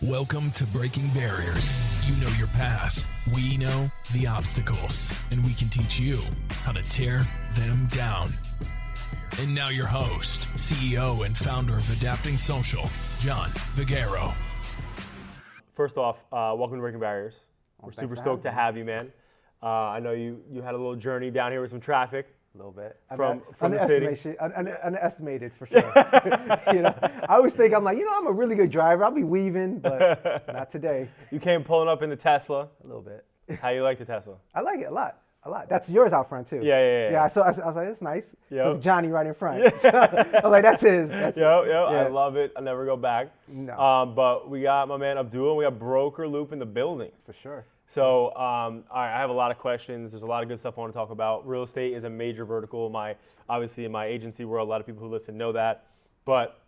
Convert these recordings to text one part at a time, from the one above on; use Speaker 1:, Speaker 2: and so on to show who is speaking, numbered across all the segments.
Speaker 1: Welcome to Breaking Barriers. You know your path. We know the obstacles, and we can teach you how to tear them down. And now your host, CEO and founder of Adapting Social, John Vigero.
Speaker 2: First off, welcome to Breaking Barriers. We're super stoked to have you, man. I know you had a little journey down here with some traffic.
Speaker 3: A little bit.
Speaker 2: From the city.
Speaker 3: Underestimated for sure. I always think I'm a really good driver. I'll be weaving, but not today.
Speaker 2: You came pulling up in the Tesla.
Speaker 3: A little bit.
Speaker 2: How you like the Tesla?
Speaker 3: I like it a lot. That's yours out front too.
Speaker 2: Yeah.
Speaker 3: So I was like, it's nice.
Speaker 2: Yep.
Speaker 3: So it's Johnny right in front. Yeah. So I was like, that's his. That's
Speaker 2: Yep.
Speaker 3: Yeah.
Speaker 2: I love it. I'll never go back.
Speaker 3: No.
Speaker 2: But we got my man Abdul, and we got Brokerloop in the building.
Speaker 3: For sure.
Speaker 2: So all right, I have a lot of questions. There's a lot of good stuff I want to talk about. Real estate is a major vertical. Obviously in my agency world, a lot of people who listen know that. But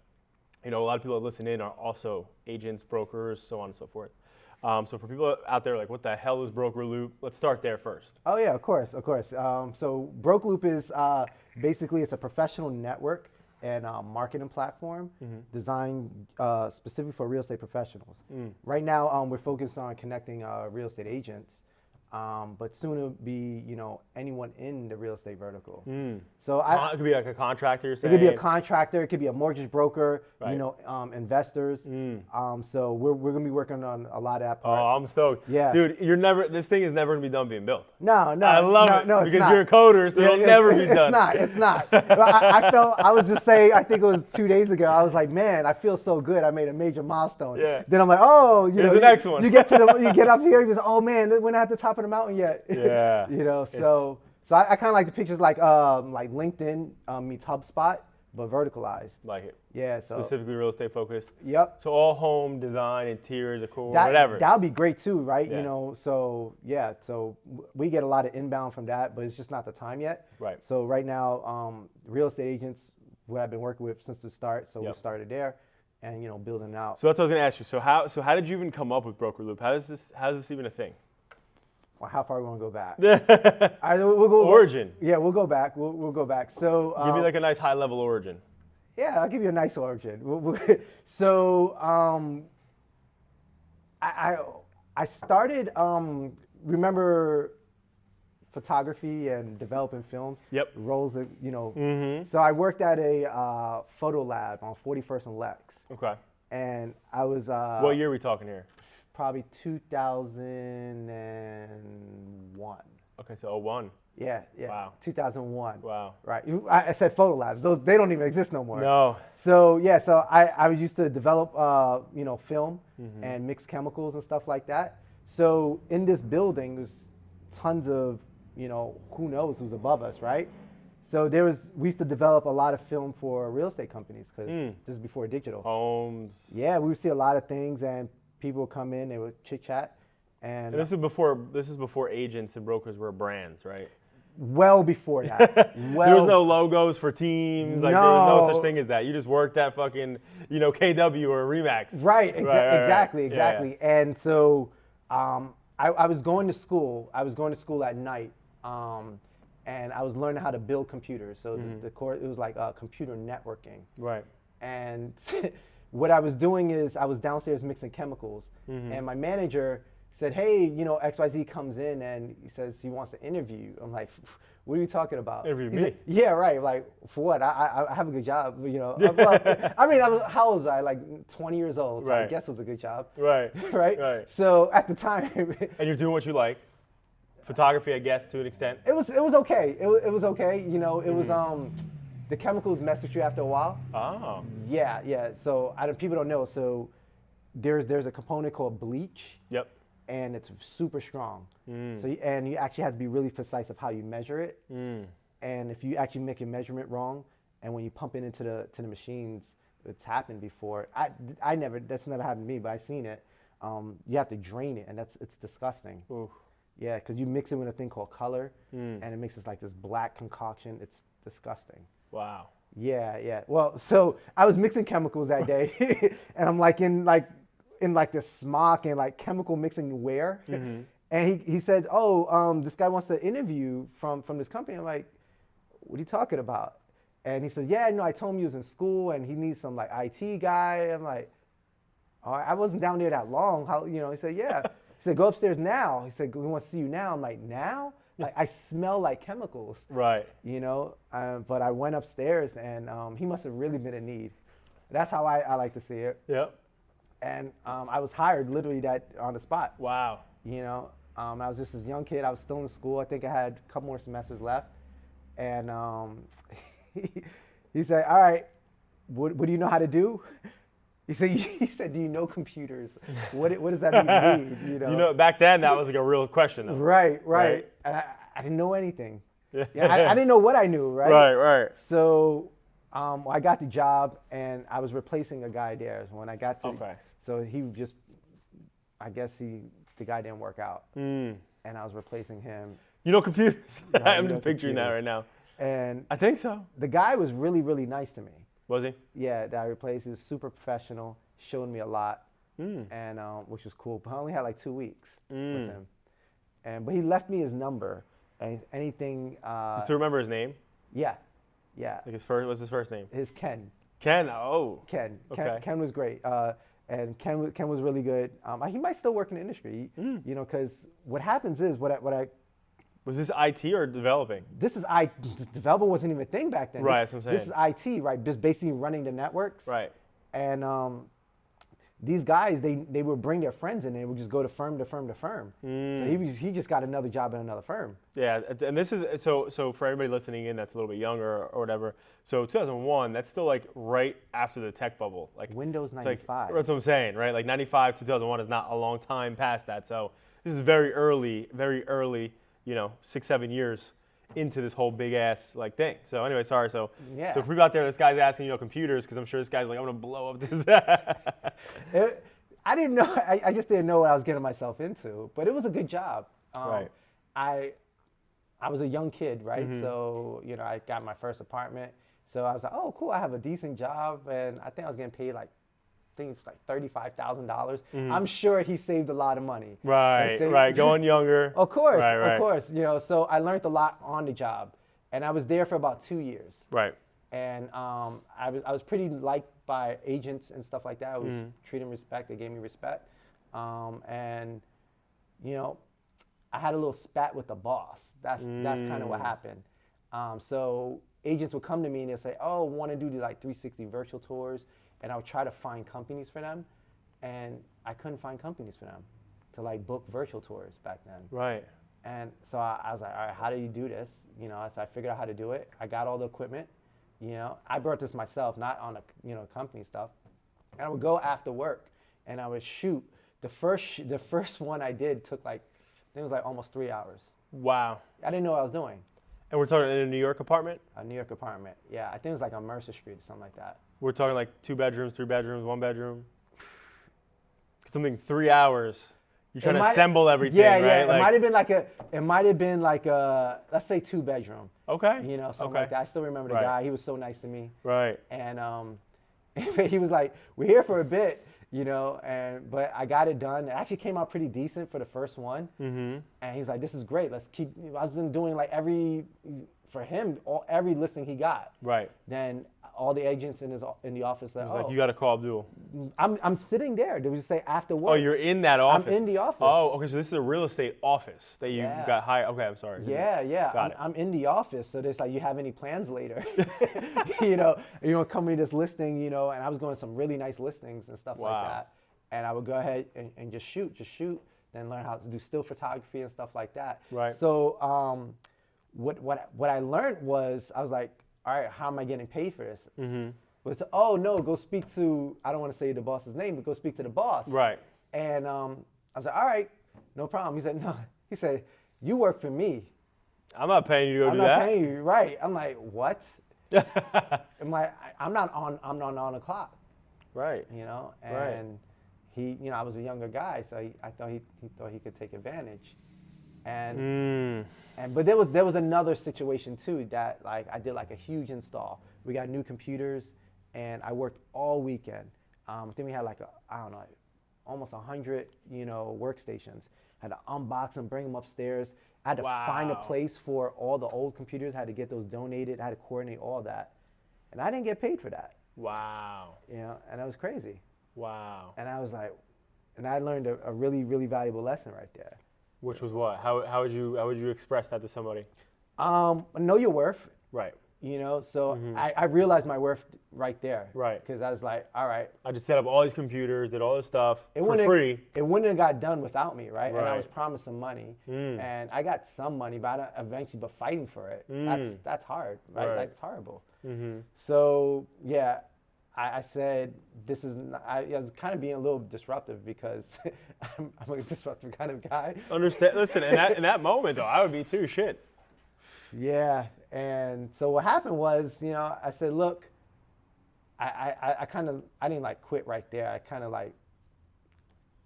Speaker 2: a lot of people that listen in are also agents, brokers, so on and so forth. So for people out there like, what the hell is Brokerloop? Let's start there first.
Speaker 3: Oh yeah, of course. So Brokerloop is basically it's a professional network and marketing platform designed specifically for real estate professionals. Right now, we're focused on connecting real estate agents, but soon it'll be anyone in the real estate vertical. So
Speaker 2: it could be like a contractor. You're
Speaker 3: it
Speaker 2: saying?
Speaker 3: could be a contractor, it could be a mortgage broker,
Speaker 2: Right.
Speaker 3: Investors. So we're gonna be working on a lot of that part.
Speaker 2: Oh, I'm stoked.
Speaker 3: Yeah.
Speaker 2: Dude, this thing is never gonna be done being built.
Speaker 3: No,
Speaker 2: I love it
Speaker 3: no,
Speaker 2: because you're a coder, so it'll never be done.
Speaker 3: It's not. I was just saying, I think it was 2 days ago, I was like, man, I feel so good. I made a major milestone.
Speaker 2: Yeah.
Speaker 3: Then I'm like, oh,
Speaker 2: Here's the next one.
Speaker 3: You get up here, you go, oh man, we're not at the top of the mountain yet.
Speaker 2: Yeah.
Speaker 3: So I kind of like the pictures like LinkedIn meets HubSpot, but verticalized.
Speaker 2: Like it.
Speaker 3: Yeah. So
Speaker 2: Specifically real estate focused.
Speaker 3: Yep.
Speaker 2: So all home design, interior decor, whatever.
Speaker 3: That would be great too, right?
Speaker 2: Yeah.
Speaker 3: So we get a lot of inbound from that, but it's just not the time yet.
Speaker 2: Right.
Speaker 3: So right now, real estate agents, what I've been working with since the start. So we started there, and building it out.
Speaker 2: So that's what I was going to ask you. So how did you even come up with Brokerloop? How is this even a thing?
Speaker 3: Well, how far we want to go back?
Speaker 2: We'll go origin.
Speaker 3: Yeah, we'll go back. We'll go back. So
Speaker 2: give me like a nice high level origin.
Speaker 3: Yeah, I'll give you a nice origin. So I started, remember photography and developing films?
Speaker 2: Yep.
Speaker 3: Roles that, So I worked at a photo lab on 41st and Lex.
Speaker 2: Okay.
Speaker 3: And I was...
Speaker 2: what year are we talking here?
Speaker 3: Probably 2001.
Speaker 2: Okay, so 01.
Speaker 3: Yeah.
Speaker 2: Wow.
Speaker 3: 2001.
Speaker 2: Wow.
Speaker 3: Right. I said photo labs. They don't even exist no more.
Speaker 2: No.
Speaker 3: So I used to develop film and mix chemicals and stuff like that. So in this building, there's tons of who knows who's above us, right? So we used to develop a lot of film for real estate companies because this is before digital.
Speaker 2: Homes.
Speaker 3: Yeah, we would see a lot of things and people would come in, they would chit chat. And
Speaker 2: this is before agents and brokers were brands, right?
Speaker 3: Well before that.
Speaker 2: There was no logos for teams. Like,
Speaker 3: no.
Speaker 2: There was no such thing as that. You just worked at fucking, KW or Remax.
Speaker 3: Right, exactly.
Speaker 2: Yeah.
Speaker 3: And so I was going to school. I was going to school at night, and I was learning how to build computers. So the course, it was like computer networking.
Speaker 2: Right.
Speaker 3: And what I was doing is I was downstairs mixing chemicals, and my manager said, hey, XYZ comes in and he says he wants to interview you. I'm like, what are you talking about?
Speaker 2: Interview
Speaker 3: He's
Speaker 2: me?
Speaker 3: like, yeah, right. Like, for what? I have a good job, Well, how old was I? Like 20 years old. So
Speaker 2: Right.
Speaker 3: I guess it was a good job.
Speaker 2: Right.
Speaker 3: Right. So at the time,
Speaker 2: And you're doing what you like. Photography, I guess, to an extent.
Speaker 3: it was okay. It was okay. It was the chemicals mess with you after a while.
Speaker 2: Oh.
Speaker 3: Yeah. So people don't know. So there's a component called bleach.
Speaker 2: Yep.
Speaker 3: And it's super strong. So you actually have to be really precise of how you measure it. And if you actually make a measurement wrong, and when you pump it into the machines, it's happened before. That's never happened to me, but I've seen it. You have to drain it, and it's disgusting.
Speaker 2: Oof.
Speaker 3: Yeah, because you mix it with a thing called color, and it makes this black concoction. It's disgusting.
Speaker 2: Wow.
Speaker 3: Yeah. Well, so I was mixing chemicals that day, and I'm in this smock and chemical mixing wear. And he said, this guy wants to interview from this company. I'm like, what are you talking about? And he said, yeah, no, I told him he was in school and he needs some IT guy. I'm like, I wasn't down there that long. How, he said, yeah. He said, go upstairs now. He said, we want to see you now. I'm like, now? Like, I smell like chemicals.
Speaker 2: Right.
Speaker 3: But I went upstairs, and he must have really been in need. That's how I like to see it.
Speaker 2: Yep.
Speaker 3: And I was hired literally that on the spot.
Speaker 2: Wow.
Speaker 3: I was just this young kid. I was still in school. I think I had a couple more semesters left. And he said, all right, what do you know how to do? He said, do you know computers? What does that even mean?
Speaker 2: Back then that was like a real question though.
Speaker 3: Right. And I didn't know anything. Yeah, I didn't know what I knew, right?
Speaker 2: Right.
Speaker 3: So I got the job, and I was replacing a guy there. So when I got to, so he just, I guess the guy didn't work out, and I was replacing him.
Speaker 2: Computers. I'm just picturing that right now.
Speaker 3: And
Speaker 2: I think so.
Speaker 3: The guy was really, really nice to me.
Speaker 2: Was he?
Speaker 3: Yeah, that I replaced. He was super professional, showed me a lot, and which was cool. But I only had like 2 weeks with him, but he left me his number and anything.
Speaker 2: Do you still remember his name?
Speaker 3: Yeah.
Speaker 2: Like what's his first name?
Speaker 3: His Ken.
Speaker 2: Ken. Oh.
Speaker 3: Ken.
Speaker 2: Okay.
Speaker 3: Ken was great. And Ken was really good. He might still work in the industry, because what happens is what I
Speaker 2: was this IT or developing?
Speaker 3: This is development wasn't even a thing back then.
Speaker 2: Right, that's what I'm saying.
Speaker 3: This is IT, right? Just basically running the networks.
Speaker 2: Right.
Speaker 3: And these guys, they would bring their friends in, and they would just go to firm to firm to firm. So he just got another job at another firm. Yeah,
Speaker 2: and this is so for everybody listening in that's a little bit younger or whatever. So 2001, that's still like right after the tech bubble, like
Speaker 3: Windows 95.
Speaker 2: Like, that's what I'm saying, right? Like 95 to 2001 is not a long time past that. So this is very early. 6-7 years into this whole big ass like thing. So anyway, sorry. So
Speaker 3: yeah.
Speaker 2: So for people out there, this guy's asking computers, because I'm sure this guy's like, I'm gonna blow up this.
Speaker 3: I didn't know. I just didn't know what I was getting myself into. But it was a good job.
Speaker 2: Right.
Speaker 3: I was a young kid, right? So I got my first apartment. So I was like, oh, cool. I have a decent job, and I think I was getting paid like, I think it was like $35,000. I'm sure he saved a lot of money.
Speaker 2: Right. Going younger.
Speaker 3: Of course. Of course. So I learned a lot on the job, and I was there for about 2 years.
Speaker 2: Right.
Speaker 3: And I was pretty liked by agents and stuff like that. I was treating respect. They gave me respect. And I had a little spat with the boss. That's kind of what happened. So agents would come to me and they'd say, oh, want to do the like 360 virtual tours. And I would try to find companies for them, and I couldn't find companies for them to like book virtual tours back then.
Speaker 2: Right.
Speaker 3: And so I was like, all right, how do you do this? So I figured out how to do it. I got all the equipment. I brought this myself, not on a company stuff. And I would go after work, and I would shoot. The first one I did took like, I think it was like almost 3 hours.
Speaker 2: Wow.
Speaker 3: I didn't know what I was doing.
Speaker 2: And we're talking in a New York apartment?
Speaker 3: A New York apartment, yeah. I think it was like on Mercer Street or something like that.
Speaker 2: We're talking like 2 bedrooms, 3 bedrooms, 1 bedroom? Something 3 hours. You're trying to assemble everything, right?
Speaker 3: Yeah. It might have been like a, let's say 2 bedroom.
Speaker 2: Okay.
Speaker 3: Something like that. I still remember the guy. He was so nice to me.
Speaker 2: Right.
Speaker 3: And he was like, we're here for a bit, but I got it done. It actually came out pretty decent for the first one. And he's like, this is great. Let's keep, I was doing like every listing he got.
Speaker 2: Right.
Speaker 3: Then all the agents in the office
Speaker 2: like, you got to call Abdul.
Speaker 3: I'm sitting there. They would just say after work.
Speaker 2: Oh, you're in that office.
Speaker 3: I'm in the office.
Speaker 2: Oh, okay. So this is a real estate office that you got hired. Okay, I'm sorry.
Speaker 3: Yeah. I'm in the office. So there's like, you have any plans later? You want to come me this listing, and I was going to some really nice listings and stuff like that. And I would go ahead and just shoot, then learn how to do still photography and stuff like that.
Speaker 2: Right.
Speaker 3: So what I learned was, I was like, all right, how am I getting paid for this? But it's, oh no, go speak to, I don't want to say the boss's name, but go speak to the boss.
Speaker 2: Right.
Speaker 3: And I was like, all right, no problem. He said, no. He said, you work for me.
Speaker 2: I'm not paying you to go do that.
Speaker 3: I'm not paying you, right. I'm like, what? I'm like, I'm not on the clock.
Speaker 2: Right.
Speaker 3: And he, I was a younger guy, so I thought he thought he could take advantage. But there was another situation too, that like I did like a huge install. We got new computers, and I worked all weekend. I think we had like almost 100 workstations. Had to unbox them, bring them upstairs. I had to find a place for all the old computers. I had to get those donated. I had to coordinate all that, and I didn't get paid for that.
Speaker 2: Wow.
Speaker 3: And that was crazy.
Speaker 2: Wow.
Speaker 3: And I was like, and I learned a really, really valuable lesson right there.
Speaker 2: Which was what? How would you express that to somebody?
Speaker 3: Know your worth.
Speaker 2: Right.
Speaker 3: You know, so I realized my worth right there.
Speaker 2: Right.
Speaker 3: Because I was like, all right.
Speaker 2: I just set up all these computers, did all this stuff for free.
Speaker 3: It wouldn't have got done without me, right? And I
Speaker 2: Right.
Speaker 3: was promised some money, and I got some money, but but fighting for it, that's hard, right?
Speaker 2: Right.
Speaker 3: Like, it's horrible. So yeah, I said this is. I was kind of being a little disruptive because I'm a disruptive kind of guy.
Speaker 2: Understand? Listen, in that moment though, I would be too. Shit.
Speaker 3: Yeah, and so what happened was, you know, I said, look, I didn't like quit right there. I kind of like,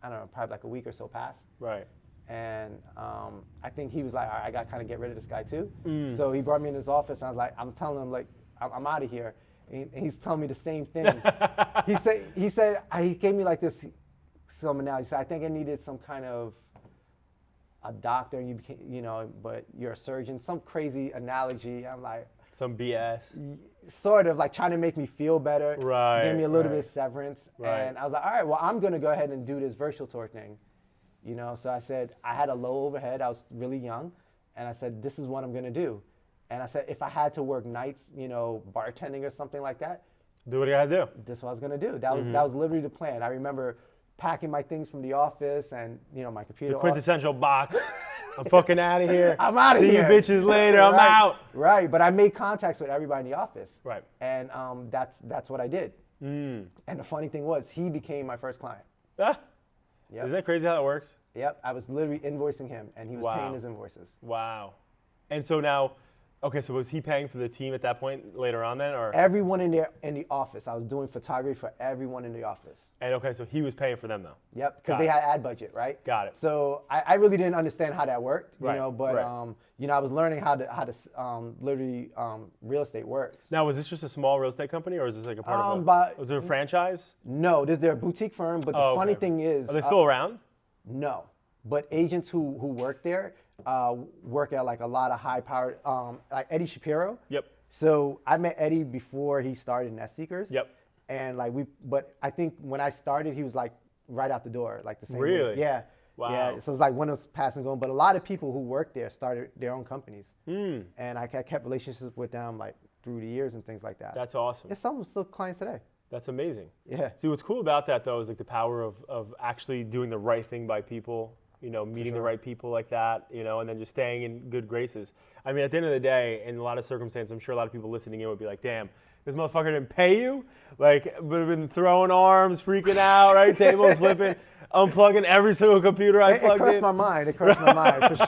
Speaker 3: I don't know, probably like a week or so passed.
Speaker 2: Right.
Speaker 3: And I think he was like, all right, I got to kind of get rid of this guy too. So he brought me in his office, and I was like, I'm telling him, like, I'm out of here. And he's telling me the same thing. He gave me like this, some analogy. He said, I think I needed some kind of a doctor, and you became, you know, but you're a surgeon. Some crazy analogy. I'm like,
Speaker 2: some BS.
Speaker 3: Sort of like trying to make me feel better.
Speaker 2: Right.
Speaker 3: Give me a little bit of severance.
Speaker 2: Right.
Speaker 3: And I was like, all right, well, I'm going to go ahead and do this virtual tour thing. You know, so I said, I had a low overhead. I was really young. And I said, this is what I'm going to do. And I said, if I had to work nights, you know, bartending or something like that,
Speaker 2: Do what you gotta do.
Speaker 3: this is what I was going to do. That was literally the plan. I remember packing my things from the office and, you know, my computer.
Speaker 2: The quintessential box. I'm fucking out of here.
Speaker 3: I'm out of
Speaker 2: here. See you bitches later. I'm
Speaker 3: Right.
Speaker 2: out.
Speaker 3: Right, but I made contacts with everybody in the office.
Speaker 2: Right.
Speaker 3: And that's what I did. And the funny thing was, he became my first client.
Speaker 2: Ah.
Speaker 3: Yep.
Speaker 2: Isn't that crazy how that works?
Speaker 3: Yep, I was literally invoicing him, and he was
Speaker 2: Wow.
Speaker 3: paying his invoices.
Speaker 2: Wow. And so now, okay, so was he paying for the team at that point later on then, or?
Speaker 3: Everyone in the office, I was doing photography for everyone in the office.
Speaker 2: And okay, so he was paying for them though.
Speaker 3: Yep,
Speaker 2: Got
Speaker 3: because they
Speaker 2: it.
Speaker 3: had ad budget, right?
Speaker 2: Got it.
Speaker 3: So I really didn't understand how that worked, you
Speaker 2: Right,
Speaker 3: know, but
Speaker 2: right.
Speaker 3: you know, I was learning how literally real estate works.
Speaker 2: Now, was this just a small real estate company, or is this like a part of was it a franchise?
Speaker 3: No, they're a boutique firm, but the funny thing is,
Speaker 2: Are they still around?
Speaker 3: no, but agents who work there work at like a lot of high-powered, like Eddie Shapiro.
Speaker 2: Yep.
Speaker 3: So I met Eddie before he started Net Seekers.
Speaker 2: Yep.
Speaker 3: And like but I think when I started, he was like right out the door, like the same. way.
Speaker 2: Really?
Speaker 3: Yeah.
Speaker 2: Wow.
Speaker 3: Yeah. So it's like one of those passing going, but a lot of people who work there started their own companies. And I kept relationships with them like through the years and things like that.
Speaker 2: That's awesome.
Speaker 3: Yeah, some of them still clients today.
Speaker 2: That's amazing.
Speaker 3: Yeah.
Speaker 2: See, what's cool about that though is like the power of actually doing the right thing by people. You know, meeting the right people like that, you know, and then just staying in good graces. I mean, at the end of the day, in a lot of circumstances, I'm sure a lot of people listening in would be like, damn, this motherfucker didn't pay you? Like, would have been throwing arms, freaking out, right? Tables flipping, unplugging every single computer I plugged in.
Speaker 3: It crossed my mind. It crossed my mind, for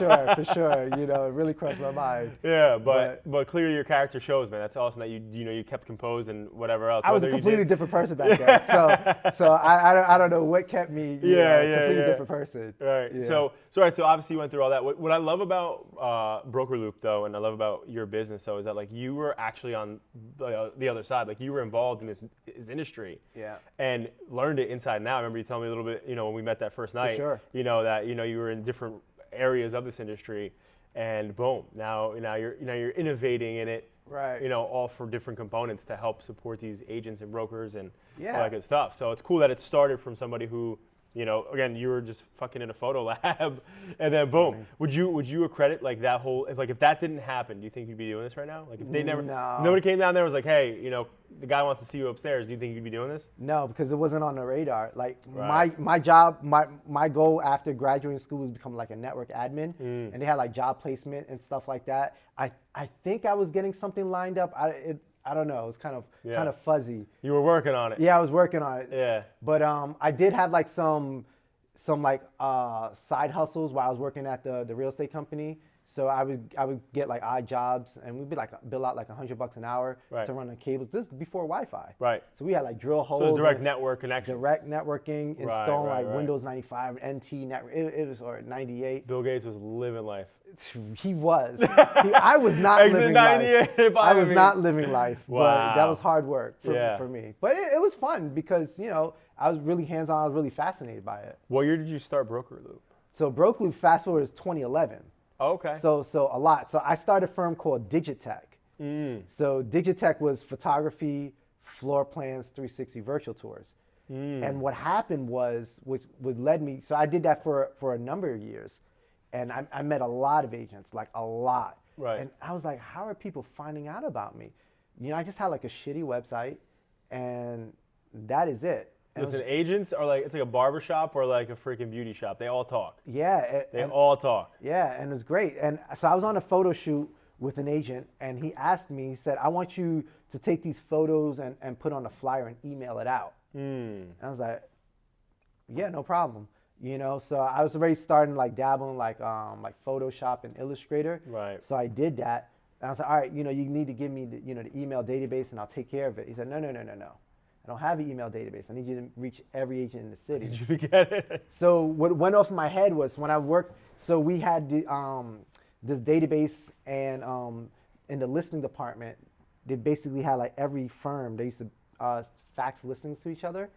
Speaker 3: sure. You know, it really crossed my mind.
Speaker 2: Yeah, but clearly your character shows, man. That's awesome that you kept composed and whatever else.
Speaker 3: I was a completely different person back then. So I don't know what kept me a completely different person.
Speaker 2: Right.
Speaker 3: Yeah.
Speaker 2: So obviously you went through all that. What I love about Brokerloop though, and I love about your business though, is that like you were actually on the other side. Like you were involved in this industry.
Speaker 3: Yeah.
Speaker 2: And learned it inside and out. I remember you telling me a little bit, you know, when we met that first night.
Speaker 3: sure.
Speaker 2: You know that you were in different areas of this industry, and boom, now you're innovating in it.
Speaker 3: Right.
Speaker 2: You know, all for different components to help support these agents and brokers and all
Speaker 3: Yeah.
Speaker 2: that good stuff. So it's cool that it started from somebody who, you know, again, you were just fucking in a photo lab, and then boom. Would you accredit like that whole if that didn't happen, do you think you'd be doing this right now? Like if they never nobody came down there and was like, hey, you know, the guy wants to see you upstairs. Do you think you'd be doing this?
Speaker 3: No, because it wasn't on the radar. Like
Speaker 2: Right.
Speaker 3: my job, my goal after graduating school was to become like a network admin, and they had like job placement and stuff like that. I think I was getting something lined up. I don't know. It was kind of fuzzy.
Speaker 2: You were working on it.
Speaker 3: Yeah, I was working on it.
Speaker 2: Yeah.
Speaker 3: But I did have like some like side hustles while I was working at the real estate company. So I would get like odd jobs, and we'd be like bill out like $100 an hour
Speaker 2: Right.
Speaker 3: to run the cables. This is before Wi-Fi.
Speaker 2: Right.
Speaker 3: So we had like drill holes.
Speaker 2: So it was direct
Speaker 3: and
Speaker 2: network connections.
Speaker 3: direct networking, installing
Speaker 2: right,
Speaker 3: like
Speaker 2: right.
Speaker 3: Windows 95, NT network. It was or 98.
Speaker 2: Bill Gates was living life.
Speaker 3: He was. I was not
Speaker 2: Exit
Speaker 3: living
Speaker 2: 98
Speaker 3: life. I was
Speaker 2: me.
Speaker 3: not living life.
Speaker 2: Wow.
Speaker 3: But that was hard work
Speaker 2: Yeah.
Speaker 3: for me. But it was fun because, you know, I was really hands-on. I was really fascinated by it.
Speaker 2: What year did you start Brokerloop?
Speaker 3: So Brokerloop, fast forward, is 2011.
Speaker 2: Oh, okay.
Speaker 3: So a lot. So I started a firm called Digitech. So Digitech was photography, floor plans, 360 virtual tours. And what happened was, which led me, so I did that for a number of years. And I met a lot of agents, like a lot.
Speaker 2: Right.
Speaker 3: And I was like, how are people finding out about me? You know, I just had like a shitty website, and that is it. And
Speaker 2: Listen, agents are like, it's like a barbershop or like a freaking beauty shop. They all talk.
Speaker 3: yeah.
Speaker 2: They all talk.
Speaker 3: Yeah, and it was great. And so I was on a photo shoot with an agent, and he asked me, he said, I want you to take these photos and put on a flyer and email it out. And I was like, yeah, no problem. You know, so I was already starting like dabbling like Photoshop and Illustrator.
Speaker 2: Right.
Speaker 3: So I did that. And I was like, all right, you know, you need to give me the email database and I'll take care of it. He said, no. I don't have an email database. I need you to reach every agent in the city.
Speaker 2: Did you forget it?
Speaker 3: So what went off my head was when I worked, so we had this database, and in the listing department, they basically had like every firm, they used to fax listings to each other.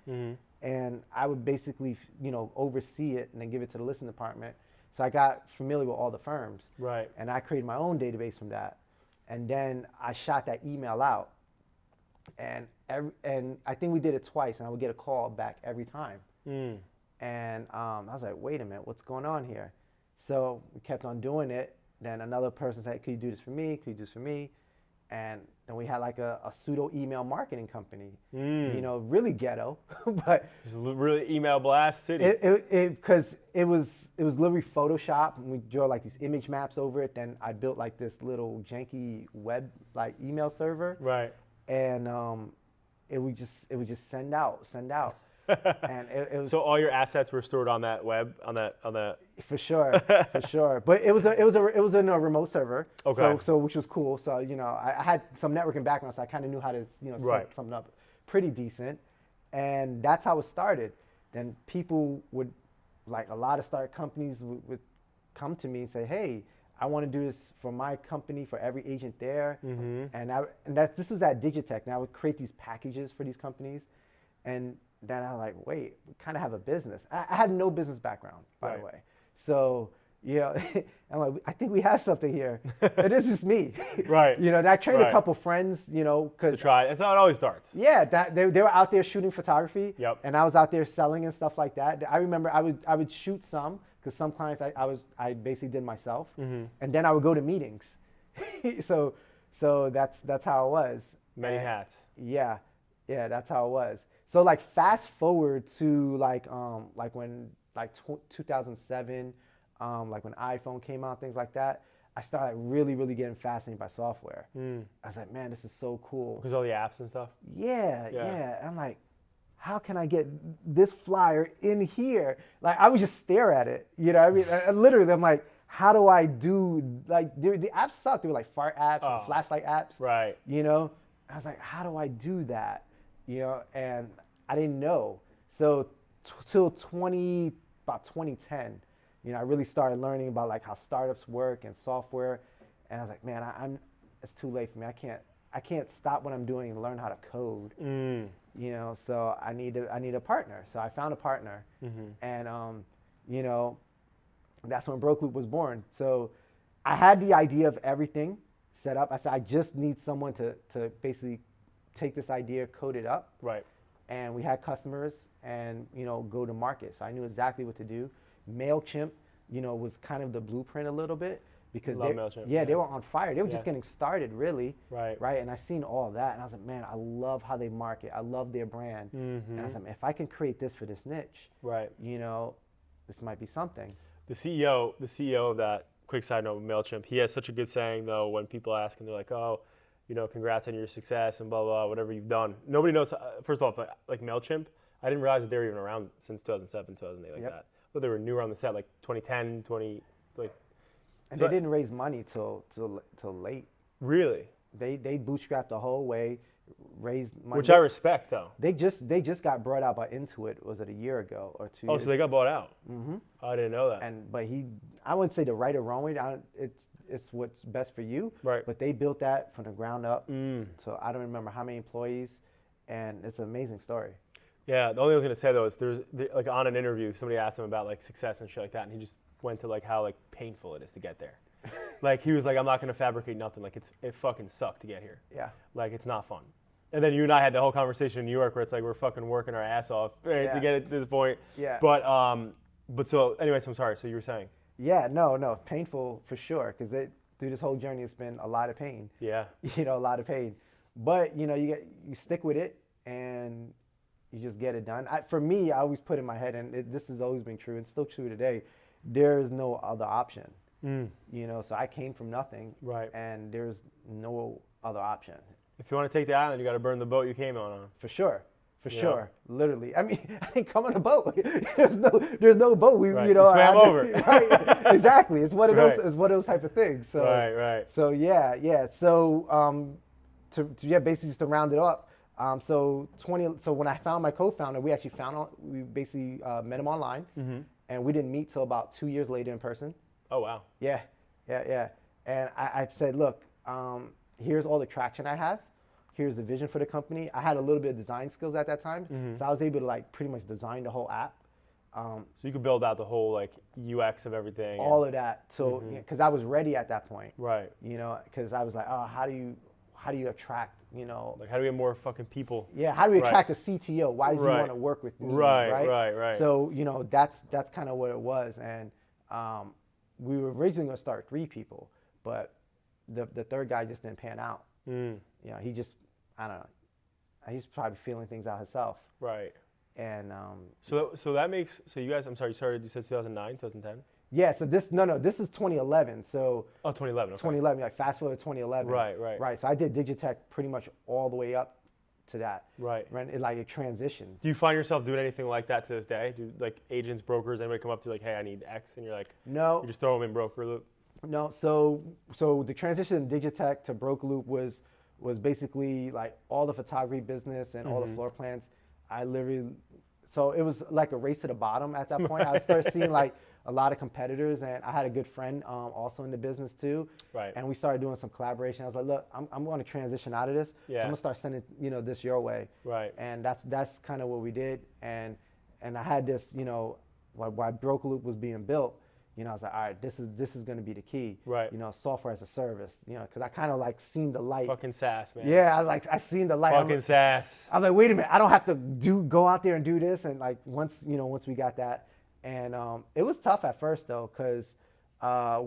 Speaker 3: And I would basically, oversee it and then give it to the listing department. So I got familiar with all the firms.
Speaker 2: Right.
Speaker 3: And I created my own database from that. And then I shot that email out. And I think we did it twice, and I would get a call back every time. And I was like, wait a minute, what's going on here? So we kept on doing it. Then another person said, could you do this for me? Could you do this for me? And then we had like a pseudo email marketing company, really ghetto, but
Speaker 2: Just really email blast city.
Speaker 3: because it was literally Photoshop, and we drew like these image maps over it. Then I built like this little janky web like email server.
Speaker 2: Right.
Speaker 3: And it would just send out, and it was
Speaker 2: So all your assets were stored on that web, on that.
Speaker 3: for sure. But it was in a remote server,
Speaker 2: Okay.
Speaker 3: so which was cool. So I had some networking background, so I kind of knew how to
Speaker 2: Right.
Speaker 3: set something up pretty decent, and that's how it started. Then people would, like a lot of start companies would come to me and say, hey, I want to do this for my company, for every agent there. And this was at Digitech. And I would create these packages for these companies. And then I was like, wait, we kind of have a business. I had no business background, by the way. So, I'm like, I think we have something here. And it's just me.
Speaker 2: Right.
Speaker 3: And I trained
Speaker 2: Right.
Speaker 3: a couple friends, because
Speaker 2: Try. That's how it always starts.
Speaker 3: yeah, they were out there shooting photography.
Speaker 2: Yep.
Speaker 3: And I was out there selling and stuff like that. I remember I would shoot some, because some clients I basically did myself, and then I would go to meetings. so that's how it was.
Speaker 2: Many hats.
Speaker 3: Yeah, that's how it was. So like fast forward to like when 2007, like when iPhone came out, things like that. I started really, really getting fascinated by software. I was like, man, this is so cool.
Speaker 2: Because all the apps and stuff.
Speaker 3: Yeah. And I'm like, how can I get this flyer in here? Like, I would just stare at it. You know what I mean? Literally, I'm like, how do I do, like, the apps sucked. They were like fart apps and flashlight apps.
Speaker 2: Right.
Speaker 3: I was like, how do I do that? And I didn't know. So till about 2010, I really started learning about like how startups work and software. And I was like, man, it's too late for me. I can't stop what I'm doing and learn how to code. So I need a partner. So I found a partner, and that's when Brokerloop was born. So I had the idea of everything set up. I said I just need someone to basically take this idea, code it up,
Speaker 2: Right.
Speaker 3: and we had customers and go to market. So I knew exactly what to do. MailChimp, was kind of the blueprint a little bit. Because
Speaker 2: Love MailChimp,
Speaker 3: they were on fire. They were just
Speaker 2: Yeah.
Speaker 3: getting started, really.
Speaker 2: Right.
Speaker 3: And I seen all that, and I was like, man, I love how they market. I love their brand. And I was like, if I can create this for this niche,
Speaker 2: Right.
Speaker 3: this might be something.
Speaker 2: The CEO of that, quick side note, MailChimp, he has such a good saying, though, when people ask him, they're like, oh, congrats on your success and blah, blah, whatever you've done. Nobody knows, first of all, like MailChimp, I didn't realize that they were even around since 2007, 2008, like that. But they were newer on the set, like 2010,
Speaker 3: And
Speaker 2: So
Speaker 3: they didn't raise money till late.
Speaker 2: Really?
Speaker 3: They bootstrapped the whole way, raised money.
Speaker 2: Which I respect, though.
Speaker 3: They just got brought out by Intuit. Was it a year ago or 2 years?
Speaker 2: Oh, so they got bought out? Mm-hmm. I didn't know that.
Speaker 3: But I wouldn't say the right or wrong way. It's what's best for you.
Speaker 2: Right.
Speaker 3: But they built that from the ground up. So I don't remember how many employees, and it's an amazing story.
Speaker 2: Yeah, the only thing I was gonna say though is like on an interview, somebody asked him about like success and shit like that, and he just went to like how like painful it is to get there. Like he was like, I'm not gonna fabricate nothing. Like it fucking sucked to get here.
Speaker 3: Yeah.
Speaker 2: Like it's not fun. And then you and I had the whole conversation in New York where it's like we're fucking working our ass off, right, to get it to this point.
Speaker 3: Yeah.
Speaker 2: But so anyway, so I'm sorry. So you were saying?
Speaker 3: Yeah, no, painful for sure, because through this whole journey, it's been a lot of pain.
Speaker 2: Yeah.
Speaker 3: A lot of pain. But you stick with it and you just get it done. For me, I always put in my head, and this has always been true, and still true today. There is no other option. So I came from nothing,
Speaker 2: right?
Speaker 3: And there's no other option.
Speaker 2: If you want to take the island, you got to burn the boat you came on.
Speaker 3: For sure. Literally. I mean, I didn't come on a boat. there's no boat. We
Speaker 2: right. You swam over.
Speaker 3: Right. Exactly. It's one of those. It's one of those type of things. So
Speaker 2: right.
Speaker 3: So yeah. So basically just to round it up. So when I found my co-founder, we basically met him online, and we didn't meet till about 2 years later in person.
Speaker 2: Oh wow.
Speaker 3: Yeah. And I said, look, here's all the traction I have. Here's the vision for the company. I had a little bit of design skills at that time, so I was able to like pretty much design the whole app.
Speaker 2: So you could build out the whole like UX of everything.
Speaker 3: All of that. So because I was ready at that point.
Speaker 2: Right.
Speaker 3: Because I was like, oh, how do you attract,
Speaker 2: like how do we get more fucking people?
Speaker 3: Yeah, how do we attract a CTO? Why does he want to work with me?
Speaker 2: Right.
Speaker 3: So that's kind of what it was, and we were originally going to start 3 people, but the third guy just didn't pan out. He just, I don't know, he's probably feeling things out himself.
Speaker 2: Right.
Speaker 3: And
Speaker 2: so that makes, so you guys, I'm sorry, you said 2009, 2010?
Speaker 3: Yeah, so this is 2011. So
Speaker 2: 2011. Okay.
Speaker 3: 2011, like fast forward to 2011.
Speaker 2: Right.
Speaker 3: So I did Digitech pretty much all the way up to that.
Speaker 2: Right.
Speaker 3: It transitioned.
Speaker 2: Do you find yourself doing anything like that to this day? Do like agents, brokers, anybody come up to you like, hey, I need X, and you're like,
Speaker 3: no,
Speaker 2: you just throw them in Brokerloop?
Speaker 3: No. So the transition in Digitech to Brokerloop was basically like all the photography business and all the floor plans. So it was like a race to the bottom at that point. I started seeing like a lot of competitors, and I had a good friend also in the business too.
Speaker 2: Right.
Speaker 3: And we started doing some collaboration. I was like, look, I'm going to transition out of this.
Speaker 2: Yeah.
Speaker 3: So I'm gonna start sending this your way.
Speaker 2: Right.
Speaker 3: And that's kind of what we did. And I had this, while Brokerloop was being built, I was like, all right, this is going to be the key.
Speaker 2: Right.
Speaker 3: Software as a service. Because I kind of like seen the light.
Speaker 2: Fucking SaaS, man.
Speaker 3: Yeah, I seen the light.
Speaker 2: Fucking SaaS.
Speaker 3: I was like, wait a minute, I don't have to go out there and do this. And like once we got that, and it was tough at first though, because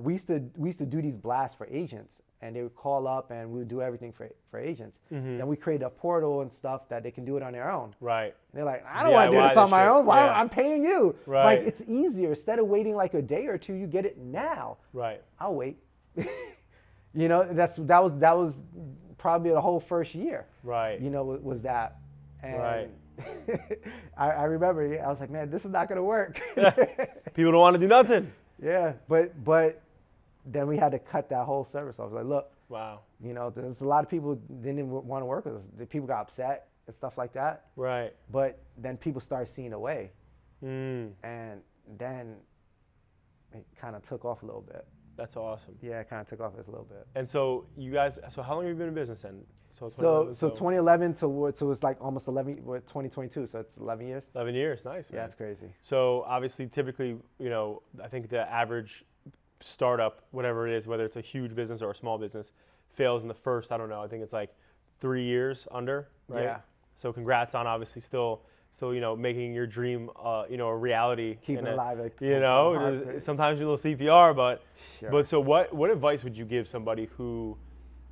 Speaker 3: we used to do these blasts for agents, and they would call up and we would do everything for agents. Then we created a portal and stuff that they can do it on their own.
Speaker 2: Right.
Speaker 3: And they're like, I don't want to do this on my own. Why? I'm paying you.
Speaker 2: Right.
Speaker 3: Like it's easier. Instead of waiting like a day or two, you get it now.
Speaker 2: Right.
Speaker 3: I'll wait. That was probably the whole first year.
Speaker 2: Right.
Speaker 3: Was that. And
Speaker 2: right.
Speaker 3: I remember, I was like, man, this is not going to work.
Speaker 2: People don't want to do nothing.
Speaker 3: Yeah, but then we had to cut that whole service. I was like, look,
Speaker 2: wow,
Speaker 3: there's a lot of people didn't want to work with us. The people got upset and stuff like that.
Speaker 2: Right.
Speaker 3: But then people started seeing a way,
Speaker 2: and
Speaker 3: then it kind of took off a little bit.
Speaker 2: That's awesome.
Speaker 3: Yeah, it kind of took off just a little bit.
Speaker 2: And so you guys, how long have you been in business then?
Speaker 3: So 2011 to it's like almost 2022. So it's 11 years.
Speaker 2: 11 years, nice. Man.
Speaker 3: Yeah, it's crazy.
Speaker 2: So obviously, typically, I think the average startup, whatever it is, whether it's a huge business or a small business, fails in the first, I don't know, I think it's like 3 years under, right?
Speaker 3: Yeah.
Speaker 2: So congrats on obviously still making your dream, a reality.
Speaker 3: Keeping it alive.
Speaker 2: Like, sometimes you a little CPR, but
Speaker 3: sure.
Speaker 2: But so what advice would you give somebody who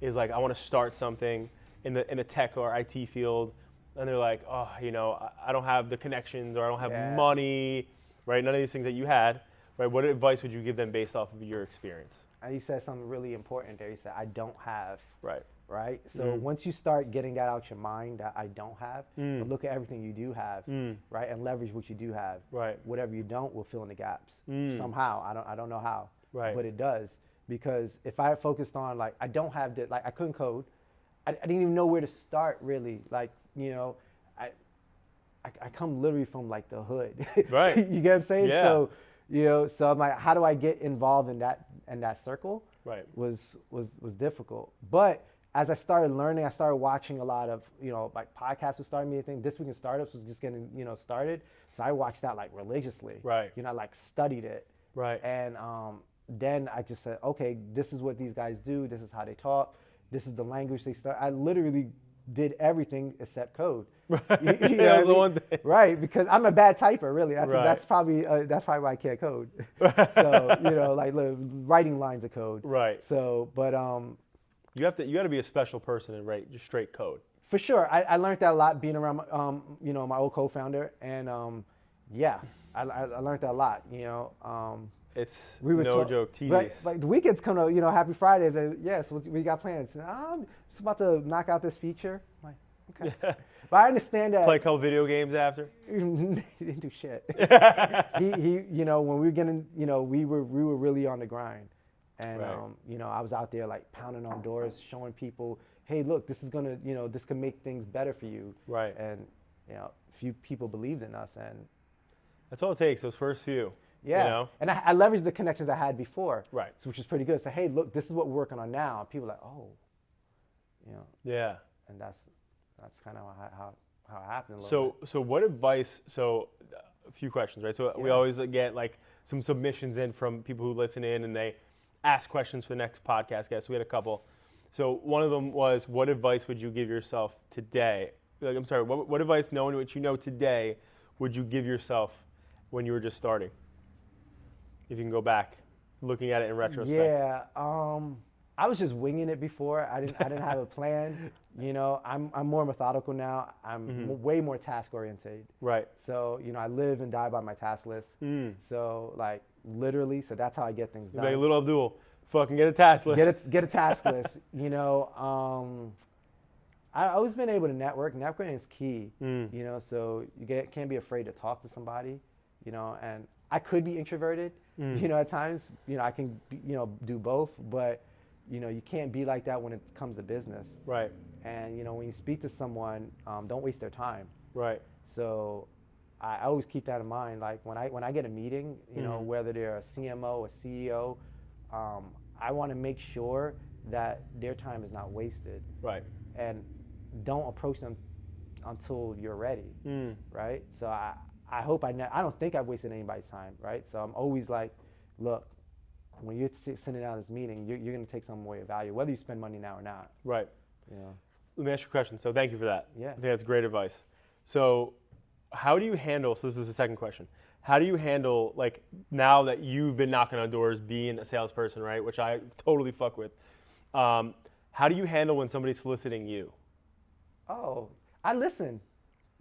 Speaker 2: is like, I want to start something in the tech or IT field, and they're like, oh, I don't have the connections, or I don't have money, right? None of these things that you had, right? What advice would you give them based off of your experience?
Speaker 3: You said something really important there. You said, I don't have.
Speaker 2: Right.
Speaker 3: So once you start getting that out your mind, that I don't have, but look at everything you do have, right? And leverage what you do have.
Speaker 2: Right.
Speaker 3: Whatever you don't will fill in the gaps somehow. I don't know how,
Speaker 2: right.
Speaker 3: But it does. Because if I focused on like, I don't have the, like I couldn't code. I didn't even know where to start really. Like, I come literally from like the hood.
Speaker 2: Right.
Speaker 3: You get what I'm saying?
Speaker 2: Yeah.
Speaker 3: So, so I'm like, how do I get involved in that circle?
Speaker 2: Right.
Speaker 3: Was difficult. But as I started learning, I started watching a lot of, like podcasts were starting me a thing. This Week in Startups was just getting, started. So I watched that like religiously.
Speaker 2: Right.
Speaker 3: I like studied it.
Speaker 2: Right.
Speaker 3: And then I just said, okay, this is what these guys do. This is how they talk. This is the language they start. I literally did everything except code.
Speaker 2: Right.
Speaker 3: You know
Speaker 2: That was
Speaker 3: what I
Speaker 2: the
Speaker 3: mean?
Speaker 2: one thing.
Speaker 3: Right, because I'm a bad typer, really.
Speaker 2: Right.
Speaker 3: That's probably why I can't code. So like writing lines of code.
Speaker 2: Right.
Speaker 3: So, but
Speaker 2: you got to be a special person and write just straight code.
Speaker 3: for sure, I learned that a lot being around my old co-founder, and I learned that a lot.
Speaker 2: It's
Speaker 3: We were
Speaker 2: no
Speaker 3: ta-
Speaker 2: joke, tedious.
Speaker 3: Right, like the weekends come up, happy Friday. Yes, we got plans. I'm just about to knock out this feature. I'm like, okay. But I understand that.
Speaker 2: Play a couple video games after.
Speaker 3: He didn't do shit. he when we were getting, we were really on the grind. And,
Speaker 2: Right.
Speaker 3: I was out there like pounding on doors, showing people, hey, look, this is going to, this can make things better for you.
Speaker 2: Right.
Speaker 3: And, few people believed in us. And
Speaker 2: That's all it takes, those first few.
Speaker 3: yeah. And I leveraged the connections I had before.
Speaker 2: Right.
Speaker 3: Which was pretty good. So, hey, look, this is what we're working on now. People are like, oh,
Speaker 2: Yeah.
Speaker 3: and that's kind of how it happened. A little
Speaker 2: So what advice, a few questions, right? So we
Speaker 3: Yeah.
Speaker 2: always get like some submissions in from people who listen in and they ask questions for the next podcast guest. We had a couple. So one of them was, what advice would you give yourself today? Like, I'm sorry, what advice, knowing what you know today, would you give yourself when you were just starting? If you can go back, looking at it in retrospect.
Speaker 3: Yeah, I was just winging it before. I didn't have a plan. I'm more methodical now. I'm way more task oriented.
Speaker 2: Right.
Speaker 3: So I live and die by my task list. So like literally, so that's how I get things done.
Speaker 2: Like little Abdul, fucking get a task list.
Speaker 3: Get a task list. I've always been able to network. Networking is key. So you can't be afraid to talk to somebody. And I could be introverted. At times. I can do both, but you can't be like that when it comes to business.
Speaker 2: Right.
Speaker 3: And when you speak to someone, don't waste their time.
Speaker 2: Right.
Speaker 3: So I always keep that in mind. Like when I get a meeting, whether they're a CMO, a CEO, I want to make sure that their time is not wasted.
Speaker 2: Right.
Speaker 3: And don't approach them until you're ready. Right. So I hope I don't think I've wasted anybody's time. Right. So I'm always like, look, when you're sitting down this meeting, you're going to take some away of value, whether you spend money now or not.
Speaker 2: Right. Let me ask you a question. So thank you for that.
Speaker 3: Yeah.
Speaker 2: I think that's great advice. So how do you handle, so this is the second question, how do you handle, like, now that you've been knocking on doors, being a salesperson, right, which I totally fuck with, how do you handle when somebody's soliciting you?
Speaker 3: Oh, I listen.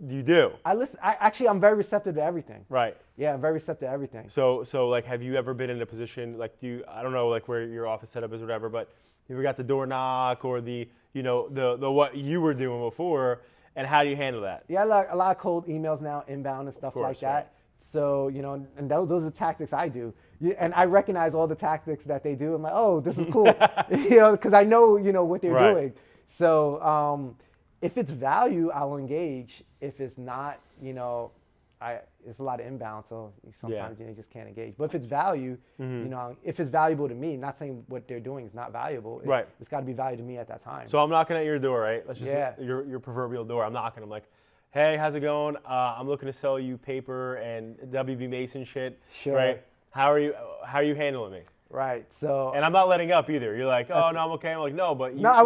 Speaker 2: You do?
Speaker 3: I listen. I'm very receptive to everything.
Speaker 2: Right.
Speaker 3: Yeah, I'm very receptive to everything.
Speaker 2: So like, have you ever been in a position, like, I don't know, like, where your office setup is or whatever, but you ever got the door knock or the what you were doing before, and how do you handle that?
Speaker 3: Yeah, like a lot of cold emails now, inbound and stuff like that.
Speaker 2: Right.
Speaker 3: So, and those are the tactics I do. And I recognize all the tactics that they do. I'm like, oh, this is cool, because I know, what they're
Speaker 2: Right.
Speaker 3: doing. So if it's value, I'll engage. If it's not, it's a lot of inbound, so sometimes you just can't engage. But if it's value, if it's valuable to me, not saying what they're doing is not valuable.
Speaker 2: Right.
Speaker 3: It's got to be value to me at that time.
Speaker 2: So I'm knocking at your door, right? Let's just
Speaker 3: Yeah.
Speaker 2: your proverbial door. I'm knocking. I'm like, hey, how's it going? I'm looking to sell you paper and WB Mason shit.
Speaker 3: Sure.
Speaker 2: Right? How are you handling me?
Speaker 3: Right. So.
Speaker 2: And I'm not letting up either. You're like, oh no, I'm okay. I'm like, no, but you
Speaker 3: I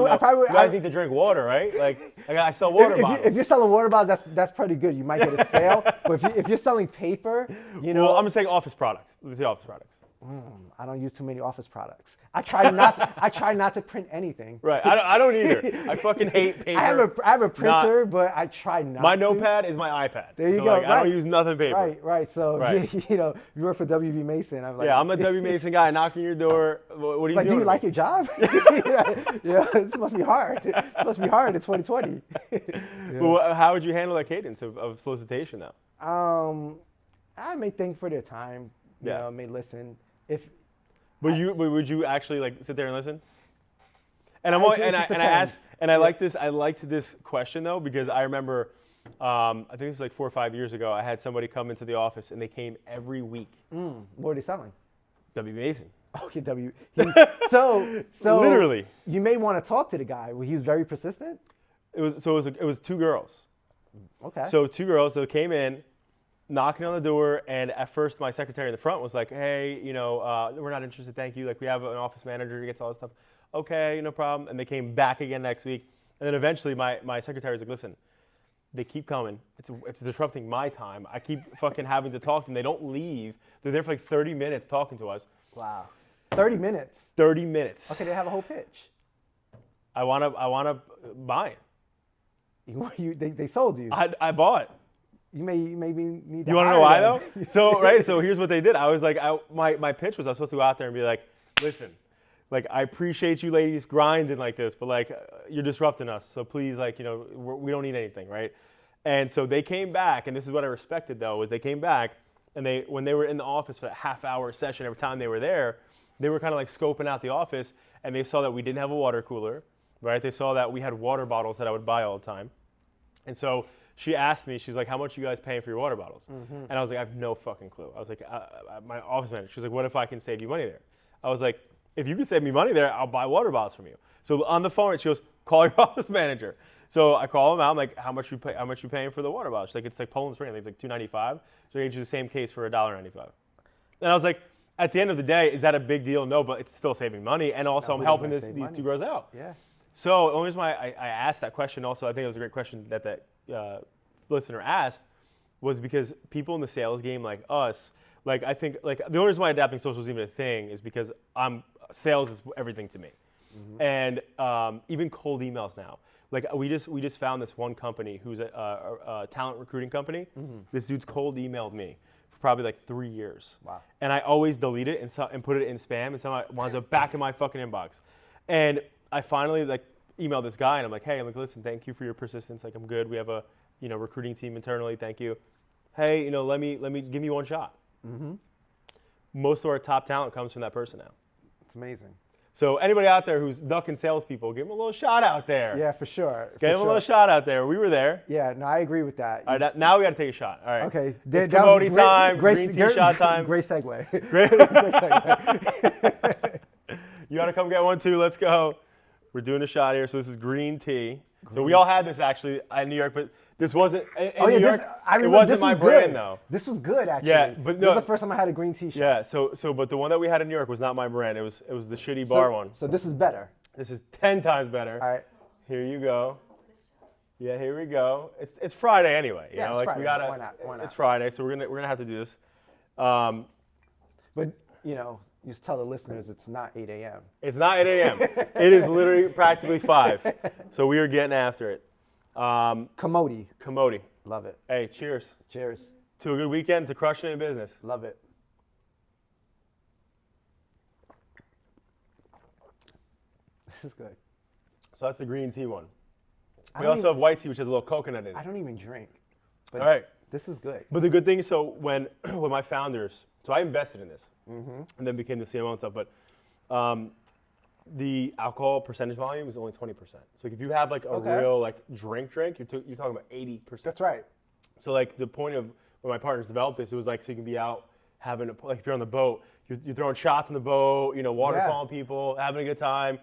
Speaker 2: guys need to drink water, right? Like, I sell water bottles.
Speaker 3: If you're selling water bottles, that's pretty good. You might get a sale. But if you're selling paper,
Speaker 2: Well, I'm saying office products. Let's say office products.
Speaker 3: I don't use too many office products. I try not to print anything.
Speaker 2: Right. I don't either. I fucking hate paper.
Speaker 3: I have a printer, but I try not.
Speaker 2: My
Speaker 3: to.
Speaker 2: notepad is my iPad.
Speaker 3: There you
Speaker 2: so
Speaker 3: go.
Speaker 2: Like,
Speaker 3: Right.
Speaker 2: I don't use nothing paper.
Speaker 3: Right. So
Speaker 2: Right.
Speaker 3: you work for WB Mason. I'm like,
Speaker 2: Yeah, I'm a W Mason guy knocking your door. What are you
Speaker 3: like,
Speaker 2: doing?
Speaker 3: do you like your job? This must be hard. This must be hard in 2020.
Speaker 2: Well, how would you handle that cadence of solicitation now?
Speaker 3: I may think for their time. May listen.
Speaker 2: Would you actually like sit there and listen? And I liked this question though, because I remember I think it was like 4 or 5 years ago, I had somebody come into the office and they came every week.
Speaker 3: What were they selling?
Speaker 2: W Mason.
Speaker 3: Okay, so
Speaker 2: Literally.
Speaker 3: You may want to talk to the guy. He was very persistent.
Speaker 2: It was 2 girls.
Speaker 3: Okay.
Speaker 2: So 2 girls that came in, knocking on the door, and at first my secretary in the front was like, hey, we're not interested, thank you. Like, we have an office manager who gets all this stuff. Okay, no problem. And they came back again next week. And then eventually my secretary was like, listen, they keep coming. It's disrupting my time. I keep fucking having to talk to them. They don't leave. They're there for like 30 minutes talking to us.
Speaker 3: Wow. 30 minutes?
Speaker 2: 30 minutes.
Speaker 3: Okay, they have a whole pitch.
Speaker 2: I wanna buy it.
Speaker 3: They sold you.
Speaker 2: I bought it.
Speaker 3: You maybe need to
Speaker 2: You want to
Speaker 3: hire
Speaker 2: know why
Speaker 3: them.
Speaker 2: though? So here's what they did. I was like, my pitch was I was supposed to go out there and be like, listen, like I appreciate you ladies grinding like this, but like you're disrupting us. So please, like, you know, we don't need anything, right? And so they came back, and this is what I respected though, was they came back and when they were in the office for that half-hour session, every time they were there, they were kind of like scoping out the office, and they saw that we didn't have a water cooler, right? They saw that we had water bottles that I would buy all the time, and so she asked me, she's like, how much are you guys paying for your water bottles? Mm-hmm. And I was like, I have no fucking clue. I was like, my office manager, she's like, what if I can save you money there? I was like, if you can save me money there, I'll buy water bottles from you. So on the phone, she goes, call your office manager. So I call him out. I'm like, how much you paying for the water bottle? She's like, it's like Poland Spring. I think it's like $2.95. So I get you the same case for $1.95. And I was like, at the end of the day, is that a big deal? No, but it's still saving money. And also I'm helping these two girls out.
Speaker 3: Yeah.
Speaker 2: So the only reason why I asked that question also, I think it was a great question that listener asked, was because people in the sales game like us, like I think like the only reason why adapting social is even a thing is because sales is everything to me. Mm-hmm. And even cold emails now. Like we just found this one company who's a talent recruiting company. Mm-hmm. This dude's cold emailed me for probably like 3 years. Wow. And I always delete it and put it in spam, and somehow it winds up back in my fucking inbox. And I finally like emailed this guy, and I'm like, hey, listen, thank you for your persistence. Like I'm good. We have a recruiting team internally. Thank you. Hey, let me give me one shot. Mm-hmm. Most of our top talent comes from that person now.
Speaker 3: It's amazing.
Speaker 2: So anybody out there who's ducking salespeople, give them a little shot out there.
Speaker 3: Yeah, for sure.
Speaker 2: Give them a little shot out there. We were there.
Speaker 3: Yeah, no, I agree with that.
Speaker 2: All right, now we got to take a shot. All right.
Speaker 3: Okay.
Speaker 2: It's commodity time, green tea shot time.
Speaker 3: Great segue.
Speaker 2: Great segue. You got to come get one too. Let's go. We're doing a shot here. So this is green tea. So we all had this actually in New York, but this wasn't in New York. It wasn't my brand though.
Speaker 3: This was good actually.
Speaker 2: Yeah, but
Speaker 3: this was the first time I had a green tea shot.
Speaker 2: Yeah, so but the one that we had in New York was not my brand. It was the shitty bar one.
Speaker 3: So this is better.
Speaker 2: This is 10 times better.
Speaker 3: All right.
Speaker 2: Here you go. Yeah, here we go. It's Friday anyway. You know,
Speaker 3: it's
Speaker 2: like
Speaker 3: Friday.
Speaker 2: we gotta.
Speaker 3: Why not?
Speaker 2: It's Friday, so we're gonna have to do this.
Speaker 3: But you just tell the listeners it's not 8 a.m.
Speaker 2: It's not 8 a.m. It is literally practically 5. So we are getting after it.
Speaker 3: Commodity.
Speaker 2: Love
Speaker 3: it.
Speaker 2: Hey, cheers.
Speaker 3: Cheers.
Speaker 2: To a good weekend, to crushing it in business.
Speaker 3: Love it. This is good.
Speaker 2: So that's the green tea one. We also have white tea, which has a little coconut in it.
Speaker 3: I don't even drink.
Speaker 2: But all right.
Speaker 3: This is good.
Speaker 2: But the good thing is, so when my founders, so I invested in this, and then became the CMO and stuff, but the alcohol percentage volume is only 20%. So if you have like a real like drink, you're talking about 80%.
Speaker 3: That's right.
Speaker 2: So like the point of when my partners developed this, it was like so you can be out having like if you're on the boat, you're throwing shots on the boat, waterfalling people, having a good time,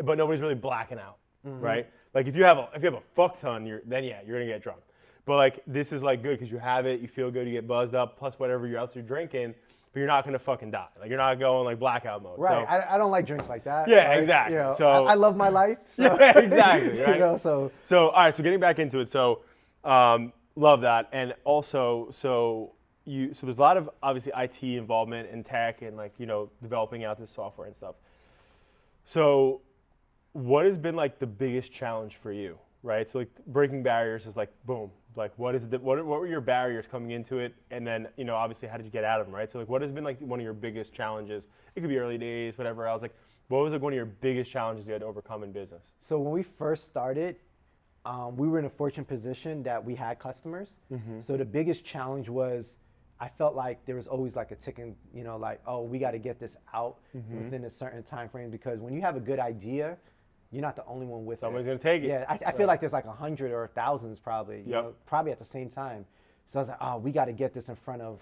Speaker 2: but nobody's really blacking out, right? Like if you have a fuck ton, you're gonna get drunk. But like this is like good because you have it, you feel good, you get buzzed up, plus whatever you're out there drinking. But you're not gonna fucking die. Like you're not going like blackout mode.
Speaker 3: Right.
Speaker 2: So,
Speaker 3: I don't like drinks like that.
Speaker 2: Yeah,
Speaker 3: right?
Speaker 2: exactly.
Speaker 3: So I love my life. So.
Speaker 2: Yeah, exactly. Right.
Speaker 3: So
Speaker 2: all right. So getting back into it. So love that. And also, so there's a lot of obviously IT involvement in tech and like developing out this software and stuff. So what has been like the biggest challenge for you? Right. So like breaking barriers is like boom. Like what were your barriers coming into it, and then obviously how did you get out of them, right? So like what has been like one of your biggest challenges? It could be early days, whatever else. Like what was like one of your biggest challenges you had to overcome in business?
Speaker 3: So when we first started, we were in a fortunate position that we had customers. Mm-hmm. So the biggest challenge was I felt like there was always like a ticking, like we got to get this out within a certain time frame, because when you have a good idea, you're not the only one with
Speaker 2: Somebody's
Speaker 3: it.
Speaker 2: going to take it.
Speaker 3: Yeah, I feel like there's like 100 or thousands probably, probably at the same time. So I was like, we got to get this in front of,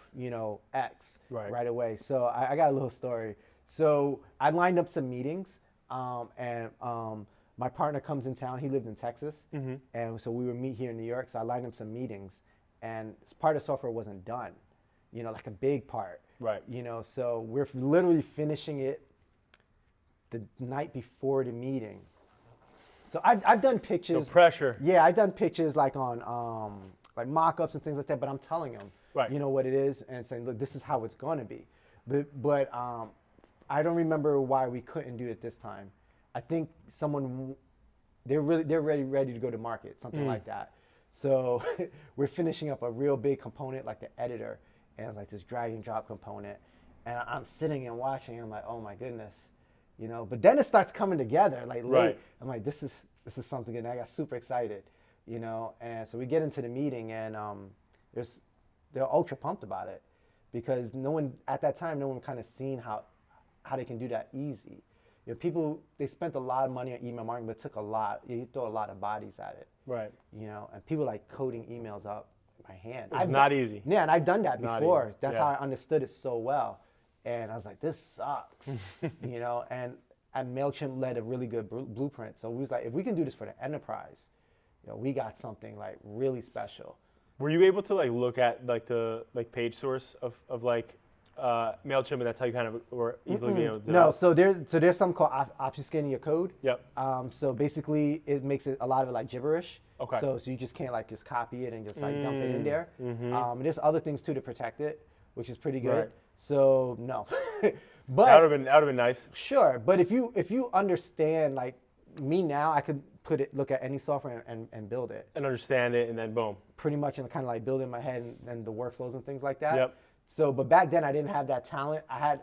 Speaker 3: X right away. So I got a little story. So I lined up some meetings, and my partner comes in town. He lived in Texas, and so we would meet here in New York. So I lined up some meetings, and part of the software wasn't done, like a big part.
Speaker 2: Right.
Speaker 3: So we're literally finishing it the night before the meeting. So I've done pictures.
Speaker 2: So pressure.
Speaker 3: Yeah, I've done pictures like on like mock-ups and things like that, but I'm telling them,
Speaker 2: Right.
Speaker 3: you know what it is, and saying, look, this is how it's going to be. But I don't remember why we couldn't do it this time. I think they're ready to go to market, something like that. So we're finishing up a real big component like the editor and like this drag and drop component, and I'm sitting and watching, and I'm like, oh my goodness, you know. But then it starts coming together like late.
Speaker 2: Right.
Speaker 3: I'm like, this is something, and I got super excited, you know. And so we get into the meeting, and they're ultra pumped about it because no one kind of seen how they can do that easy. You know, people, they spent a lot of money on email marketing, but it took a lot. You throw a lot of bodies at it.
Speaker 2: Right.
Speaker 3: You know, and people like coding emails up by hand.
Speaker 2: It's not easy.
Speaker 3: Yeah, and I've done that
Speaker 2: Not
Speaker 3: before.
Speaker 2: easy.
Speaker 3: That's
Speaker 2: Yeah.
Speaker 3: how I understood it so well. And I was like, this sucks. You know, and MailChimp led a really good blueprint. So we was like, if we can do this for the enterprise, you know, we got something like really special.
Speaker 2: Were you able to like look at like the page source of like MailChimp, and that's how you kind of were easily being able to do
Speaker 3: No,
Speaker 2: it?
Speaker 3: so there's something called obfuscating your code.
Speaker 2: Yep.
Speaker 3: So basically, it makes it a lot of it like gibberish.
Speaker 2: Okay.
Speaker 3: So you just can't like just copy it and just like dump it in there.
Speaker 2: Mm-hmm.
Speaker 3: And there's other things too to protect it, which is pretty good.
Speaker 2: Right.
Speaker 3: So no,
Speaker 2: That
Speaker 3: but
Speaker 2: would have been nice.
Speaker 3: sure. But if you understand like me now, I could look at any software and build it
Speaker 2: And understand it, and then boom.
Speaker 3: pretty much, and kind of like build it in my head and the workflows and things like that.
Speaker 2: Yep.
Speaker 3: So, but back then I didn't have that talent. I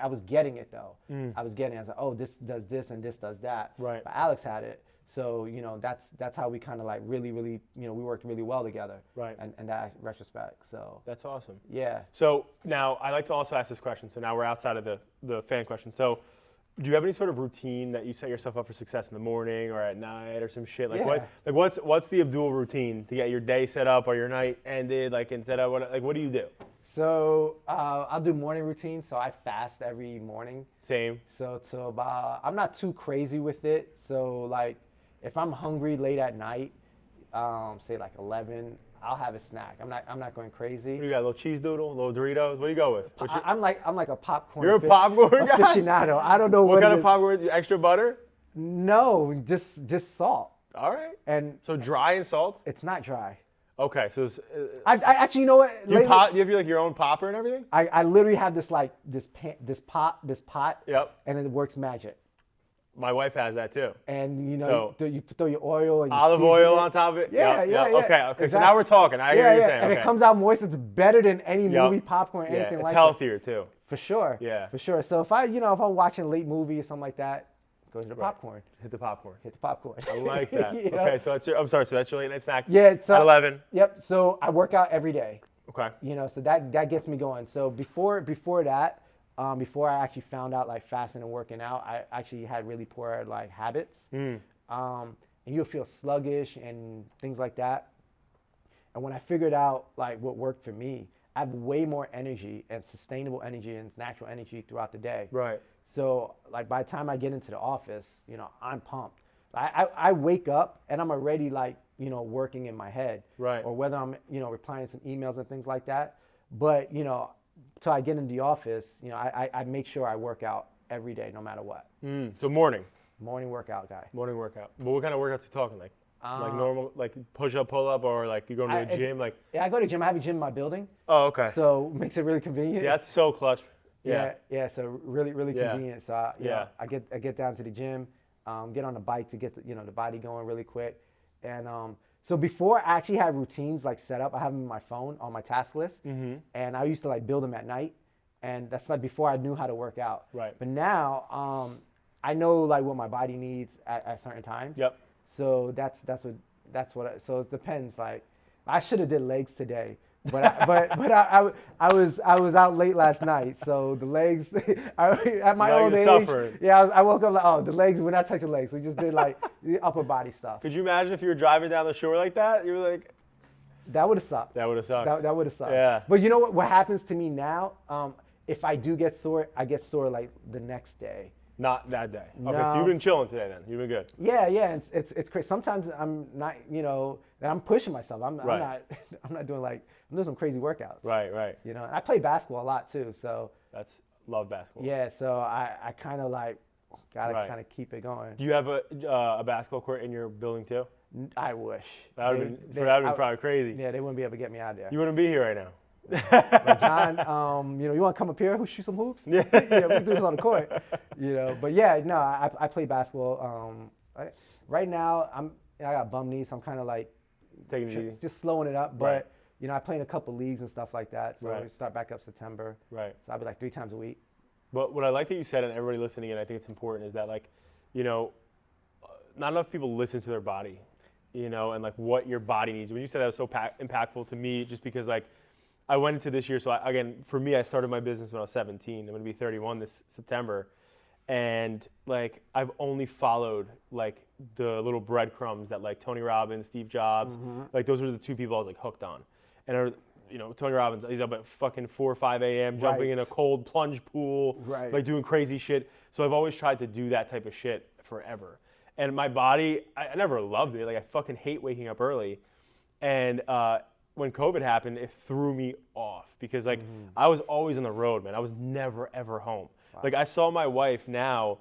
Speaker 3: was getting it though. I was was like, oh, this does this and this does that.
Speaker 2: Right.
Speaker 3: But Alex had it. So, you know, that's how we kind of like really, you know, we worked really well together.
Speaker 2: Right.
Speaker 3: In that retrospect. So,
Speaker 2: That's awesome.
Speaker 3: yeah.
Speaker 2: So now I like to also ask this question. So now we're outside of the fan question. So do you have any sort of routine that you set yourself up for success in the morning or at night or some shit? Like
Speaker 3: Yeah.
Speaker 2: what's the Abdul routine to get your day set up or your night ended? Like instead of what do you do?
Speaker 3: So I'll do morning routine. So I fast every morning.
Speaker 2: Same.
Speaker 3: So about, I'm not too crazy with it. So like if I'm hungry late at night, say like 11, I'll have a snack. I'm not going crazy.
Speaker 2: What do you got? A little cheese doodle, a little Doritos? What do you go with?
Speaker 3: I'm like a popcorn.
Speaker 2: You're a popcorn guy?
Speaker 3: aficionado. I don't know
Speaker 2: What
Speaker 3: what
Speaker 2: kind
Speaker 3: it
Speaker 2: of
Speaker 3: is.
Speaker 2: popcorn? Extra butter?
Speaker 3: No, just salt.
Speaker 2: All right.
Speaker 3: And
Speaker 2: So dry and salt?
Speaker 3: it's not dry.
Speaker 2: Okay. So it's,
Speaker 3: I actually, you know what?
Speaker 2: you have like your own popper and everything?
Speaker 3: I literally have this like this pot.
Speaker 2: Yep.
Speaker 3: And it works magic.
Speaker 2: My wife has that too.
Speaker 3: And you know,
Speaker 2: So-
Speaker 3: you throw your oil and you
Speaker 2: Olive
Speaker 3: season
Speaker 2: oil
Speaker 3: it.
Speaker 2: on top of it?
Speaker 3: Yeah,
Speaker 2: Yep,
Speaker 3: yeah,
Speaker 2: yep.
Speaker 3: yeah.
Speaker 2: Okay. So
Speaker 3: Exactly.
Speaker 2: now we're talking. I hear what you're saying.
Speaker 3: And
Speaker 2: Okay.
Speaker 3: it comes out moist. It's better than any
Speaker 2: Yep.
Speaker 3: movie popcorn or
Speaker 2: Yeah,
Speaker 3: anything
Speaker 2: it's
Speaker 3: like
Speaker 2: healthier too.
Speaker 3: that. For sure.
Speaker 2: Yeah.
Speaker 3: For sure. So if I'm watching a late movie or something like that, go to the popcorn.
Speaker 2: Hit the popcorn.
Speaker 3: Hit the popcorn.
Speaker 2: I like that.
Speaker 3: You know?
Speaker 2: Okay, so that's your late night snack.
Speaker 3: Yeah. So
Speaker 2: At 11.
Speaker 3: Yep. So I work out every day.
Speaker 2: Okay.
Speaker 3: You know, so that gets me going. So before that, before I actually found out like fasting and working out, I actually had really poor like habits. And you'll feel sluggish and things like that. And when I figured out like what worked for me, I have way more energy and sustainable energy and natural energy throughout the day.
Speaker 2: Right.
Speaker 3: So like by the time I get into the office, you know, I'm pumped. I wake up and I'm already like, you know, working in my head.
Speaker 2: Right.
Speaker 3: Or whether I'm, you know, replying to some emails and things like that. But, you know, till I get into the office, you know, I make sure I work out every day, no matter what.
Speaker 2: So morning
Speaker 3: Workout guy.
Speaker 2: workout. But what kind of workouts are you talking like? Like normal, like push up, pull up, or like you go to a gym? Like,
Speaker 3: Yeah, I go to the gym. I have a gym in my building.
Speaker 2: oh, okay.
Speaker 3: So it makes it really convenient.
Speaker 2: See, that's so clutch. Yeah.
Speaker 3: Yeah. So really
Speaker 2: Yeah.
Speaker 3: convenient. So I get down to the gym, get on the bike to get the body going really quick, and so before I actually had routines like set up, I have them in my phone on my task list, and I used to like build them at night, and that's like before I knew how to work out.
Speaker 2: Right.
Speaker 3: But now I know like what my body needs at certain times.
Speaker 2: Yep.
Speaker 3: So that's what. So it depends. Like I should have did legs today. But I was out late last night, so the legs at my
Speaker 2: Now
Speaker 3: old
Speaker 2: you're
Speaker 3: age.
Speaker 2: suffering.
Speaker 3: Yeah, I woke up like, oh, the legs. We're not touching legs. We just did like the upper body stuff.
Speaker 2: Could you imagine if you were driving down the shore like that? You were like,
Speaker 3: That would have sucked.
Speaker 2: that would have sucked.
Speaker 3: That would have sucked.
Speaker 2: Yeah.
Speaker 3: But you know what? What happens to me now? If I do get sore, I get sore like the next day.
Speaker 2: Not that day. Okay,
Speaker 3: No.
Speaker 2: so you've been chilling today then. You've been good.
Speaker 3: Yeah. It's crazy. Sometimes I'm not. You know, I'm pushing myself. I'm
Speaker 2: Right.
Speaker 3: not doing like I'm doing some crazy workouts.
Speaker 2: Right.
Speaker 3: You know, and I play basketball a lot too. So
Speaker 2: Love basketball.
Speaker 3: yeah. So I kind of like Gotta
Speaker 2: Right.
Speaker 3: kind of keep it going.
Speaker 2: Do you have a basketball court in your building too?
Speaker 3: I wish.
Speaker 2: That would have been probably crazy.
Speaker 3: Yeah, they wouldn't be able to get me out of there.
Speaker 2: You wouldn't be here right now.
Speaker 3: But John, you want to come up here? Shoot some hoops? Yeah, we can do this on the court. But yeah, no, I play basketball. Right now, I got bum knees, so I'm kind of like
Speaker 2: Taking it easy.
Speaker 3: just slowing it up. But I play in a couple leagues and stuff like that. So we start back up September.
Speaker 2: Right.
Speaker 3: So I'll be like 3 times a week.
Speaker 2: But what I like that you said, and everybody listening, and I think it's important, is that not enough people listen to their body, and like what your body needs. When you said that, was so impactful to me, just because like I went into this year. So for me, I started my business when I was 17. I'm going to be 31 this September, and like I've only followed like the little breadcrumbs that like Tony Robbins, Steve Jobs, like those were the 2 people I was like hooked on, and Tony Robbins, he's up at fucking 4 or 5 a.m. jumping in a cold plunge pool, like doing crazy shit. So I've always tried to do that type of shit forever. And my body, I never loved it. Like I fucking hate waking up early. And when COVID happened, it threw me off because like I was always on the road, man. I was never ever home. Wow. Like I saw my wife now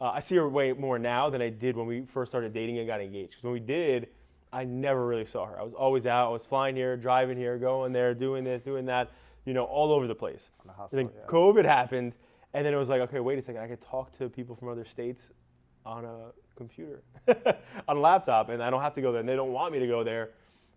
Speaker 2: I see her way more now than I did when we first started dating and got engaged. Because when we did, I never really saw her. I was always out. I was flying here, driving here, going there, doing this, doing that, all over the place. On the hustle, and then COVID happened, and then it was like, okay, wait a second. I could talk to people from other states on a computer, on a laptop, and I don't have to go there, and they don't want me to go there.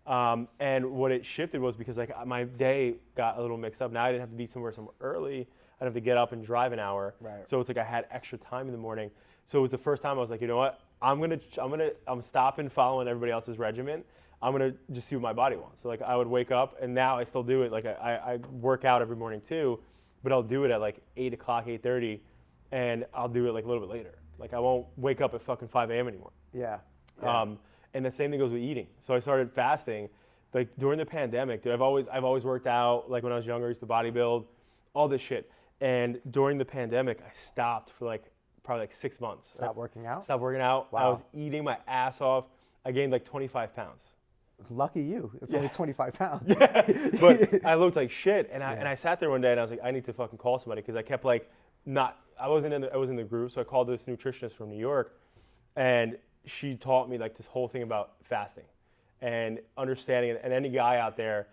Speaker 2: And what it shifted was because like my day got a little mixed up. Now I didn't have to be somewhere early. I didn't have to get up and drive an hour. Right. So it's like I had extra time in the morning. So it was the first time I was like, you know what? I'm stopping following everybody else's regimen. I'm gonna just see what my body wants. So like I would wake up, and now I still do it. Like I work out every morning too, but I'll do it at like 8 o'clock, 8:30, and I'll do it like a little bit later. Like I won't wake up at fucking 5 a.m. anymore.
Speaker 3: Yeah.
Speaker 2: And the same thing goes with eating. So I started fasting, like during the pandemic. Dude, I've always worked out. Like when I was younger, I used to bodybuild, all this shit. And during the pandemic, I stopped for like probably like 6 months.
Speaker 3: Stop working out?
Speaker 2: Stopped working out.
Speaker 3: Wow.
Speaker 2: I was eating my ass off. I gained like 25 pounds.
Speaker 3: Lucky you. It's only 25 pounds.
Speaker 2: But I looked like shit. And I sat there one day and I was like, I need to fucking call somebody, because I kept like I was in the group. So I called this nutritionist from New York, and she taught me like this whole thing about fasting and understanding it. And any guy out there,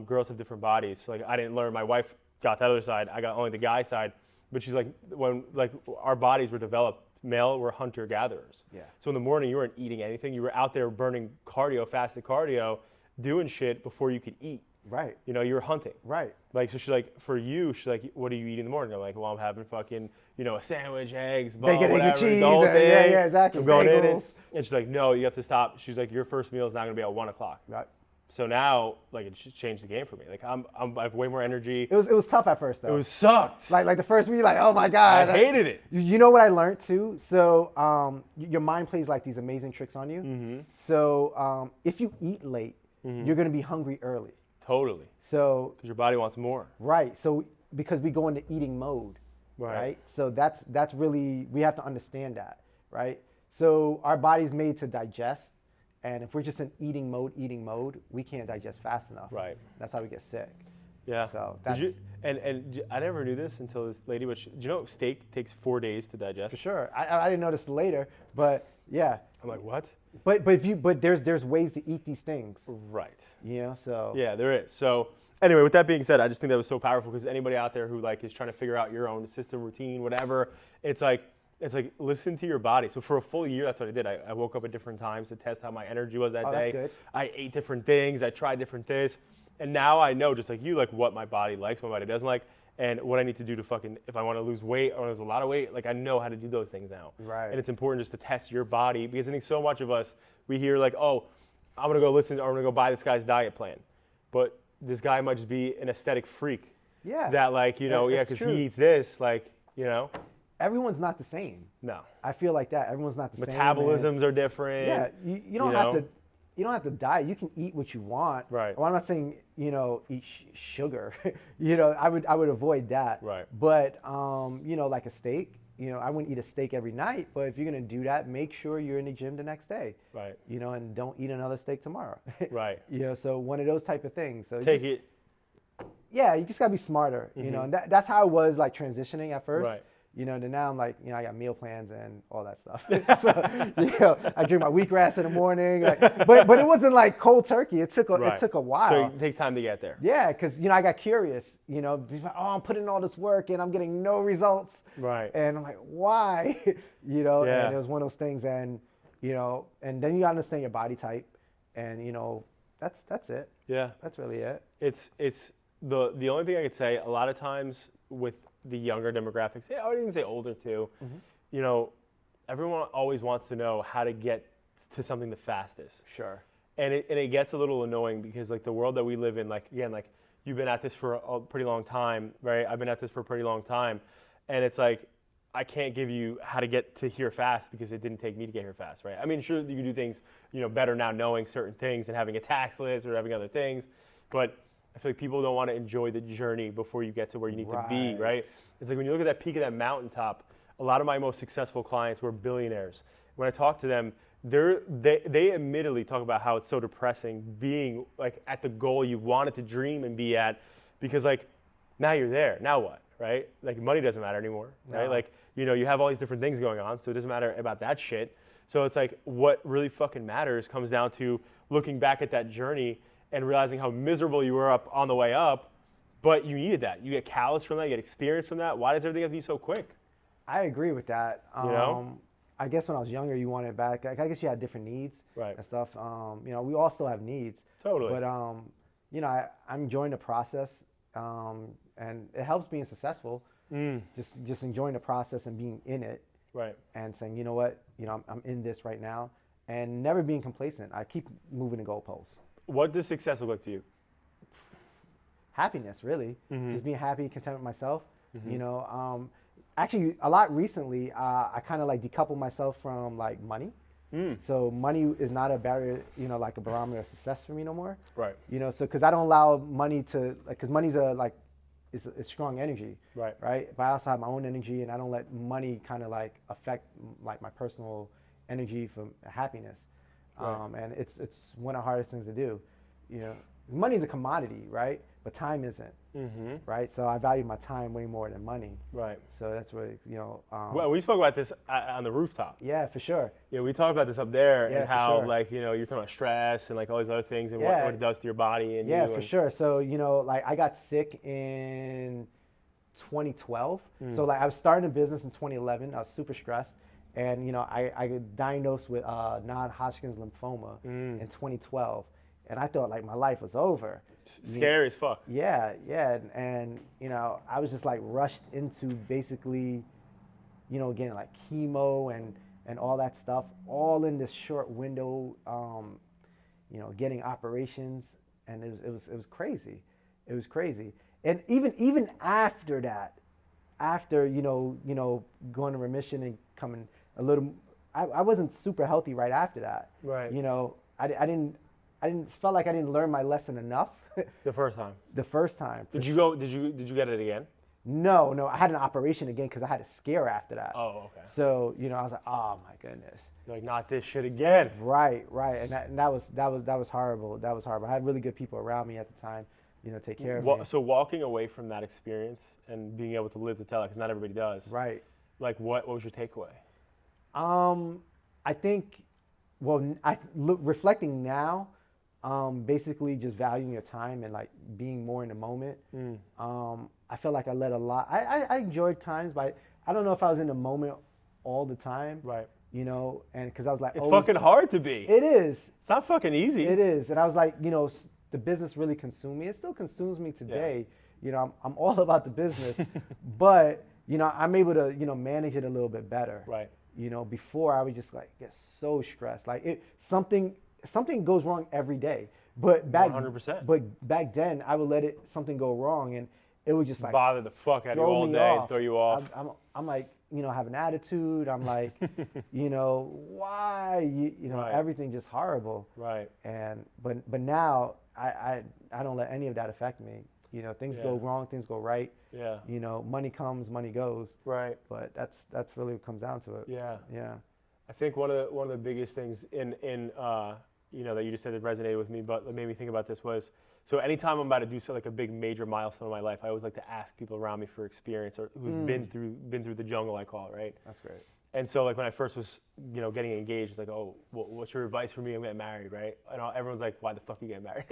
Speaker 2: girls have different bodies. So like I didn't learn. My wife got the other side. I got only the guy side. But she's like, when like our bodies were developed, male were hunter-gatherers. Yeah. So in the morning, you weren't eating anything. You were out there burning cardio, fasted cardio, doing shit before you could eat.
Speaker 3: Right.
Speaker 2: You were hunting.
Speaker 3: Right.
Speaker 2: Like, so she's like, for you, she's like, what do you eat in the morning? I'm like, well, I'm having fucking, a sandwich, eggs,
Speaker 3: bacon,
Speaker 2: whatever,
Speaker 3: cheese,
Speaker 2: the whole thing.
Speaker 3: yeah, exactly.
Speaker 2: I'm going in
Speaker 3: Bagels.
Speaker 2: and she's like, no, you have to stop. She's like, your first meal is not going to be at 1 o'clock.
Speaker 3: Right.
Speaker 2: So now, like, it just changed the game for me. Like, I have way more energy.
Speaker 3: It was tough at first, though.
Speaker 2: It was sucked.
Speaker 3: Like the first week, like, oh my God.
Speaker 2: I hated it.
Speaker 3: You know what I learned too? So your mind plays like these amazing tricks on you. Mm-hmm. So if you eat late, you're going to be hungry early.
Speaker 2: Totally.
Speaker 3: So
Speaker 2: because your body wants more.
Speaker 3: Right. So because we go into eating mode, right? So that's really, we have to understand that, right? So our body's made to digest. And if we're just in eating mode, we can't digest fast enough.
Speaker 2: Right.
Speaker 3: That's how we get sick.
Speaker 2: Yeah.
Speaker 3: So that's
Speaker 2: and I never knew this until this lady. But do you know steak takes 4 days to digest?
Speaker 3: For sure. I didn't notice later, but yeah.
Speaker 2: I'm like, what?
Speaker 3: But there's ways to eat these things.
Speaker 2: Right.
Speaker 3: So.
Speaker 2: Yeah, there is. So anyway, with that being said, I just think that was so powerful, because anybody out there who like is trying to figure out your own system, routine, whatever, it's like listen to your body. So for a full year, that's what I did. I woke up at different times to test how my energy was that day.
Speaker 3: That's good.
Speaker 2: I ate different things. I tried different things. And now I know, just like you, like what my body likes, what my body doesn't like, and what I need to do to fucking, if I want to lose weight or lose a lot of weight, like I know how to do those things now.
Speaker 3: Right.
Speaker 2: And it's important just to test your body, because I think so much of us, we hear like, oh, I'm going to go listen, or I'm going to go buy this guy's diet plan. But this guy might just be an aesthetic freak.
Speaker 3: Yeah.
Speaker 2: That like, because he eats this, like,
Speaker 3: Everyone's not the same.
Speaker 2: No.
Speaker 3: I feel like that. Everyone's not the same.
Speaker 2: Metabolisms are different.
Speaker 3: Yeah. You don't have to. You don't have to diet. You can eat what you want.
Speaker 2: Right.
Speaker 3: Well, I'm not saying eat sugar. I would avoid that.
Speaker 2: Right.
Speaker 3: But like a steak. I wouldn't eat a steak every night. But if you're gonna do that, make sure you're in the gym the next day.
Speaker 2: Right.
Speaker 3: And don't eat another steak tomorrow.
Speaker 2: Right.
Speaker 3: So one of those type of things. So
Speaker 2: take it.
Speaker 3: Yeah, you just gotta be smarter. And that's how I was like transitioning at first.
Speaker 2: Right.
Speaker 3: then now I'm like, I got meal plans and all that stuff. So, I drink my wheatgrass in the morning. But it wasn't like cold turkey. It took a while.
Speaker 2: So it takes time to get there.
Speaker 3: Yeah, because I got curious. I'm putting in all this work and I'm getting no results.
Speaker 2: Right.
Speaker 3: And I'm like, why?
Speaker 2: Yeah.
Speaker 3: And it was one of those things. And and then you understand your body type, and that's it.
Speaker 2: Yeah.
Speaker 3: That's really it.
Speaker 2: It's the only thing I could say. A lot of times with the younger demographics, I would even say older too. Mm-hmm. Everyone always wants to know how to get to something the fastest.
Speaker 3: Sure.
Speaker 2: And it gets a little annoying because like the world that we live in, like again, like you've been at this for a pretty long time, right? I've been at this for a pretty long time, and it's like I can't give you how to get to here fast because it didn't take me to get here fast, right? I mean, sure, you can do things, better now knowing certain things and having a tax list or having other things, but I feel like people don't want to enjoy the journey before you get to where you need to be, right? It's like when you look at that peak of that mountaintop, a lot of my most successful clients were billionaires. When I talk to them, they admittedly talk about how it's so depressing being like at the goal you wanted to dream and be at, because like now you're there, now what, right? Like money doesn't matter anymore, right? Like, you have all these different things going on, so it doesn't matter about that shit. So it's like what really fucking matters comes down to looking back at that journey and realizing how miserable you were up on the way up, but you needed that. You get callous from that, you get experience from that. Why does everything have to be so quick?
Speaker 3: I agree with that. I guess when I was younger, you wanted it back. I guess you had different needs and stuff. We all still have needs.
Speaker 2: Totally.
Speaker 3: But, I'm enjoying the process, and it helps being successful. Just enjoying the process and being in it.
Speaker 2: Right.
Speaker 3: And saying, you know what, I'm in this right now, and never being complacent. I keep moving the goalposts.
Speaker 2: What does success look like to you?
Speaker 3: Happiness, really.
Speaker 2: Mm-hmm.
Speaker 3: Just being happy, content with myself.
Speaker 2: Mm-hmm.
Speaker 3: Actually, a lot recently, I kind of like decoupled myself from like money. So money is not a barrier, like a barometer of success for me no more.
Speaker 2: Right.
Speaker 3: So because I don't allow money to, because money's it's strong energy.
Speaker 2: Right.
Speaker 3: Right. But I also have my own energy, and I don't let money kind of like affect like my personal energy for happiness.
Speaker 2: Right.
Speaker 3: And it's one of the hardest things to do. Money's a commodity, right? But time isn't. Mm-hmm. Right. So I value my time way more than money.
Speaker 2: Right.
Speaker 3: So that's what
Speaker 2: well, we spoke about this on the rooftop.
Speaker 3: Yeah, for sure.
Speaker 2: Yeah, we talked about this up there,
Speaker 3: Yeah,
Speaker 2: and how
Speaker 3: sure.
Speaker 2: like you're talking about stress and like all these other things and what it does to your body and
Speaker 3: yeah, for sure. So like I got sick in 2012. So like I was starting a business in 2011. I was super stressed, and I got diagnosed with non-Hodgkin's lymphoma in 2012, and I thought like my life was over.
Speaker 2: Scary as fuck.
Speaker 3: Yeah, and I was just like rushed into basically, getting like chemo and all that stuff, all in this short window, getting operations, and it was crazy. It was crazy. And even after that, after going to remission and coming a little, I wasn't super healthy right after that.
Speaker 2: Right.
Speaker 3: I didn't felt like I didn't learn my lesson enough.
Speaker 2: The first time.
Speaker 3: The first time.
Speaker 2: Did you get it again?
Speaker 3: No, I had an operation again because I had a scare after that.
Speaker 2: Oh, okay.
Speaker 3: So I was like, oh my goodness.
Speaker 2: You're like, not this shit again.
Speaker 3: Right, and that was horrible. That was horrible. I had really good people around me at the time, take care of me.
Speaker 2: So walking away from that experience and being able to live to tell it, because not everybody does.
Speaker 3: Right.
Speaker 2: Like, what was your takeaway?
Speaker 3: I think, reflecting now, basically just valuing your time and like being more in the moment. I feel like I let a lot. I enjoyed times, but I don't know if I was in the moment all the time.
Speaker 2: Right.
Speaker 3: And because I was like,
Speaker 2: it's fucking hard to be.
Speaker 3: It is.
Speaker 2: It's not fucking easy.
Speaker 3: It is. And I was like, the business really consumed me. It still consumes me today. Yeah. I'm all about the business, but I'm able to manage it a little bit better.
Speaker 2: Right.
Speaker 3: Before I would just like get so stressed. Like something goes wrong every day. But back
Speaker 2: 100%.
Speaker 3: But back then I would let something go wrong, and it would just like
Speaker 2: bother the fuck out of you all day, throw you off.
Speaker 3: I'm like, have an attitude. I'm like, why?
Speaker 2: Right.
Speaker 3: Everything just horrible.
Speaker 2: Right.
Speaker 3: And but now I don't let any of that affect me. Things go wrong, things go right.
Speaker 2: Yeah.
Speaker 3: Money comes, money goes.
Speaker 2: Right.
Speaker 3: But that's really what comes down to it.
Speaker 2: Yeah.
Speaker 3: Yeah.
Speaker 2: I think one of the biggest things in that you just said that resonated with me, but that made me think about this was So anytime I'm about to do so like a big major milestone in my life, I always like to ask people around me for experience or who's been through the jungle, I call it, right?
Speaker 3: That's great.
Speaker 2: And so like when I first was, getting engaged, it's like, oh, what's your advice for me? I'm getting married, right? And everyone's like, why the fuck are you getting married?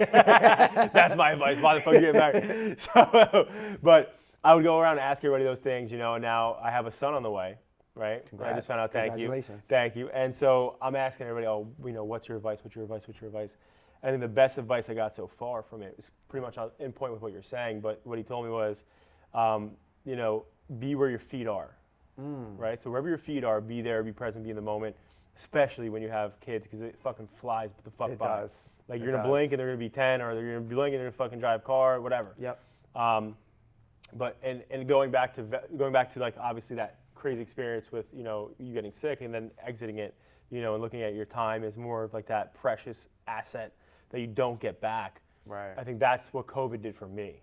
Speaker 2: That's my advice. Why the fuck are you getting married? So, but I would go around and ask everybody those things, and now I have a son on the way, right?
Speaker 3: Congrats.
Speaker 2: I just found out. Thank you.
Speaker 3: Congratulations.
Speaker 2: Thank you. And so I'm asking everybody, what's your advice? What's your advice? What's your advice? I think the best advice I got so far from it is pretty much in point with what you're saying. But what he told me was, be where your feet are. Right? So wherever your feet are, be there, be present, be in the moment, especially when you have kids, because it fucking flies the fuck by.
Speaker 3: It does.
Speaker 2: Like you're going to blink and they're going to be 10, or they're going to be blinking and they're going to fucking drive a car, whatever.
Speaker 3: Yep.
Speaker 2: But going back to like obviously that crazy experience with, you getting sick and then exiting it, and looking at your time as more of like that precious asset that you don't get back.
Speaker 3: Right.
Speaker 2: I think that's what COVID did for me.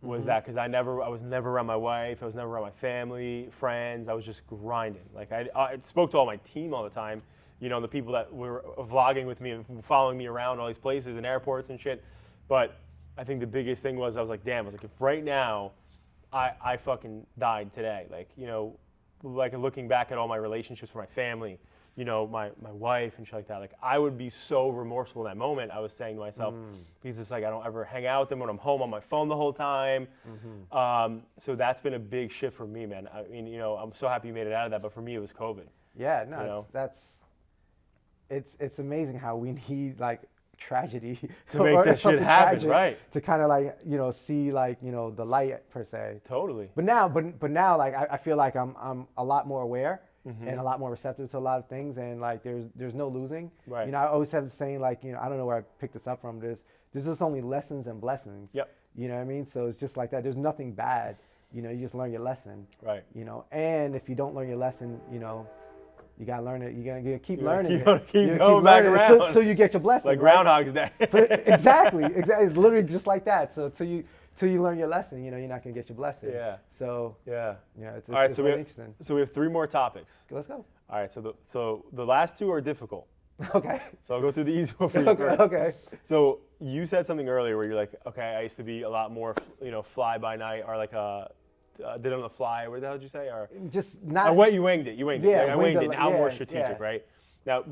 Speaker 2: Was that because I was never around my wife, I was never around my family, friends. I was just grinding. Like I spoke to all my team all the time, the people that were vlogging with me and following me around all these places and airports and shit. But I think the biggest thing was I was like, if right now I fucking died today, like looking back at all my relationships with my family, my wife and shit like that, like I would be so remorseful in that moment. I was saying to myself, because it's like I don't ever hang out with them when I'm home on my phone the whole time. So that's been a big shift for me, man. I mean, I'm so happy you made it out of that, but for me it was COVID.
Speaker 3: Yeah, no, it's amazing how we need like tragedy
Speaker 2: to make that shit happen, right?
Speaker 3: To kind of like see like the light per se.
Speaker 2: Totally.
Speaker 3: But now like I feel like I'm a lot more aware. And a lot more receptive to a lot of things, and like there's no losing.
Speaker 2: Right.
Speaker 3: I always have the saying, like I don't know where I picked this up from. There's just only lessons and blessings.
Speaker 2: Yep.
Speaker 3: You know what I mean? So it's just like that. There's nothing bad. You just learn your lesson.
Speaker 2: Right.
Speaker 3: And if you don't learn your lesson, you gotta learn it. You're gonna keep learning
Speaker 2: it. Keep going back around.
Speaker 3: So you get your blessing.
Speaker 2: Like Groundhog's Day.
Speaker 3: Exactly. It's literally just like that. So till you learn your lesson, you're not gonna get your blessing.
Speaker 2: Yeah.
Speaker 3: So
Speaker 2: yeah.
Speaker 3: It's
Speaker 2: all right.
Speaker 3: it's
Speaker 2: So
Speaker 3: very interesting.
Speaker 2: we have 3 more topics.
Speaker 3: Let's go.
Speaker 2: All right. So the last 2 are difficult.
Speaker 3: Okay.
Speaker 2: So I'll go through the easy one for you first.
Speaker 3: Okay.
Speaker 2: So you said something earlier where you're like, okay, I used to be a lot more, fly by night, or like did on the fly. What the hell did you say? Or
Speaker 3: just not.
Speaker 2: You winged it.
Speaker 3: Yeah,
Speaker 2: I winged it. Now I'm more strategic, right? Now,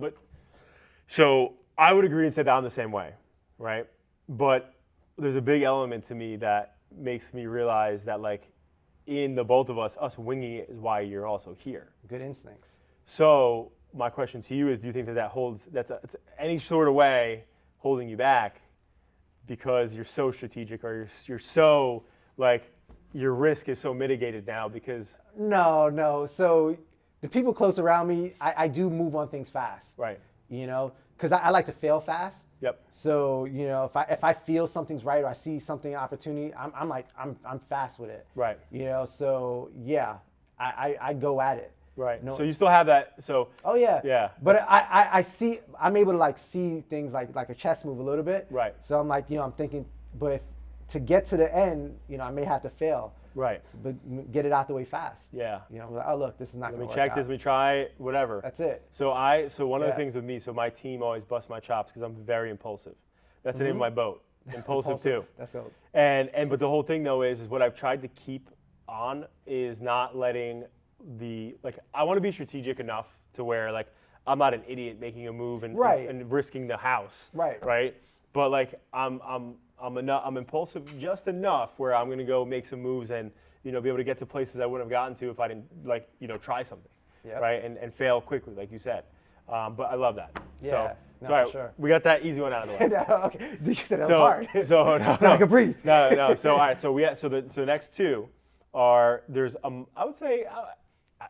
Speaker 2: so I would agree and say that I'm the same way, right? But there's a big element to me that makes me realize that like in the both of us winging it is why you're also here.
Speaker 3: Good instincts.
Speaker 2: So my question to you is, do you think it's any sort of way holding you back because you're so strategic, or you're so like your risk is so mitigated now because
Speaker 3: No. So the people close around me, I do move on things fast.
Speaker 2: Right.
Speaker 3: Because I like to fail fast.
Speaker 2: Yep.
Speaker 3: So if I feel something's right, or I see something opportunity, I'm fast with it.
Speaker 2: Right.
Speaker 3: So yeah, I go at it.
Speaker 2: Right. So you still have that. So.
Speaker 3: Oh yeah.
Speaker 2: Yeah.
Speaker 3: But I'm able to like see things like a chess move a little bit.
Speaker 2: Right.
Speaker 3: So I'm like I'm thinking, but to get to the end, I may have to fail.
Speaker 2: Right.
Speaker 3: But get it out the way fast.
Speaker 2: Yeah.
Speaker 3: Like, oh look, this is not going to work.
Speaker 2: Let me check this. Let me try whatever.
Speaker 3: That's it.
Speaker 2: So one of the things with me, so my team always busts my chops because I'm very impulsive. That's the name of my boat. Impulsive too.
Speaker 3: That's dope.
Speaker 2: But the whole thing though is what I've tried to keep on is not letting I want to be strategic enough to where like I'm not an idiot making a move and risking the house.
Speaker 3: Right.
Speaker 2: Right. But like I'm impulsive just enough where I'm gonna go make some moves and be able to get to places I wouldn't have gotten to if I didn't try something.
Speaker 3: Yep.
Speaker 2: Right. And fail quickly, like you said. But I love that.
Speaker 3: Yeah.
Speaker 2: Sure. We got that easy one out of the way.
Speaker 3: Okay. You said that was hard.
Speaker 2: So no.
Speaker 3: I can breathe.
Speaker 2: No. So all right. So the next 2 are I would say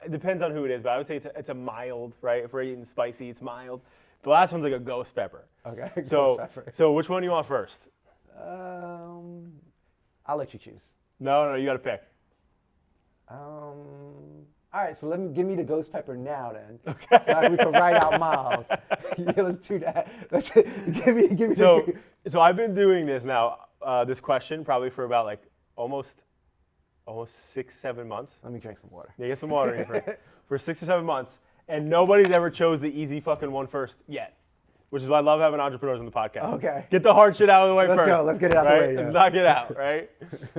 Speaker 2: it depends on who it is, but I would say it's a mild, right? If we're eating spicy, it's mild. The last one's like a ghost pepper.
Speaker 3: Okay.
Speaker 2: So
Speaker 3: ghost pepper.
Speaker 2: So which one do you want first?
Speaker 3: I'll let you choose.
Speaker 2: No, you got to pick.
Speaker 3: All right, so give me the ghost pepper now then. Okay. So we can write out mild. Yeah, let's do that. Give me.
Speaker 2: So I've been doing this now, this question probably for about like almost 6-7 months.
Speaker 3: Let me drink some water.
Speaker 2: Yeah, get some water in here first. For 6 or 7 months, and nobody's ever chose the easy fucking one first yet. which is why I love having entrepreneurs on the podcast.
Speaker 3: Okay.
Speaker 2: Get the hard shit out of the way
Speaker 3: Let's
Speaker 2: first.
Speaker 3: go. Let's get it out
Speaker 2: right?
Speaker 3: the way. Yeah.
Speaker 2: Let's knock it out, right?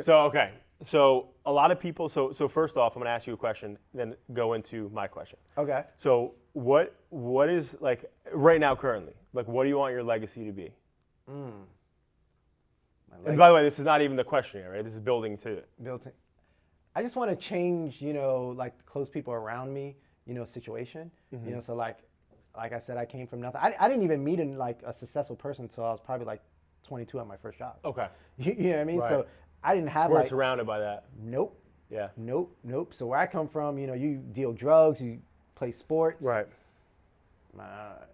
Speaker 2: So, okay. So a lot of people, so first off, I'm going to ask you a question, then go into my question.
Speaker 3: Okay.
Speaker 2: So what is, like, right now currently, like, what do you want your legacy to be? And by the way, this is not even the question yet, right? This is building to it.
Speaker 3: I just want to change, like the close people around me, situation. So like I said, I came from nothing. I didn't even meet like a successful person until I was probably like 22 at my first job.
Speaker 2: Okay.
Speaker 3: You know what I mean?
Speaker 2: Right.
Speaker 3: So I didn't have
Speaker 2: We're
Speaker 3: like.
Speaker 2: surrounded by that.
Speaker 3: Nope.
Speaker 2: Yeah.
Speaker 3: Nope. So where I come from, you deal drugs, you play sports.
Speaker 2: Right.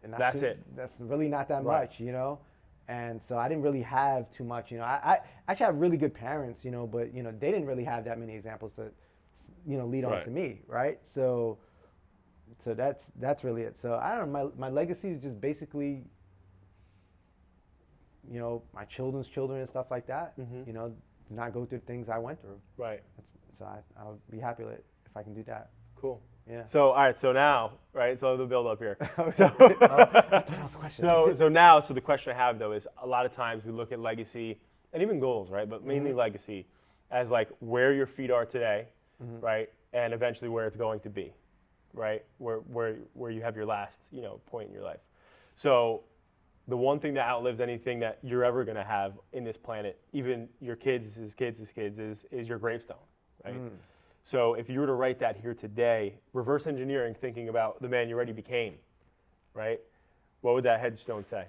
Speaker 2: That's it.
Speaker 3: That's really not that
Speaker 2: Right.
Speaker 3: much, And so I didn't really have too much, I actually have really good parents, but they didn't really have that many examples to, lead on
Speaker 2: Right.
Speaker 3: to me, right? So that's really it. So I don't know, my legacy is just basically, my children's children and stuff like that. Not go through things I went through.
Speaker 2: Right.
Speaker 3: So I'll be happy if I can do that.
Speaker 2: Cool.
Speaker 3: Yeah.
Speaker 2: So, all right, so now, right, so the build up here. So, so the question I have, though, is a lot of times we look at legacy and even goals, right, but mainly legacy as like where your feet are today, right, and eventually where it's going to be, right, where you have your last, point in your life. So the one thing that outlives anything that you're ever going to have in this planet, even your kids' is your gravestone, right? So if you were to write that here today, reverse engineering, thinking about the man you already became, right? What would that headstone say?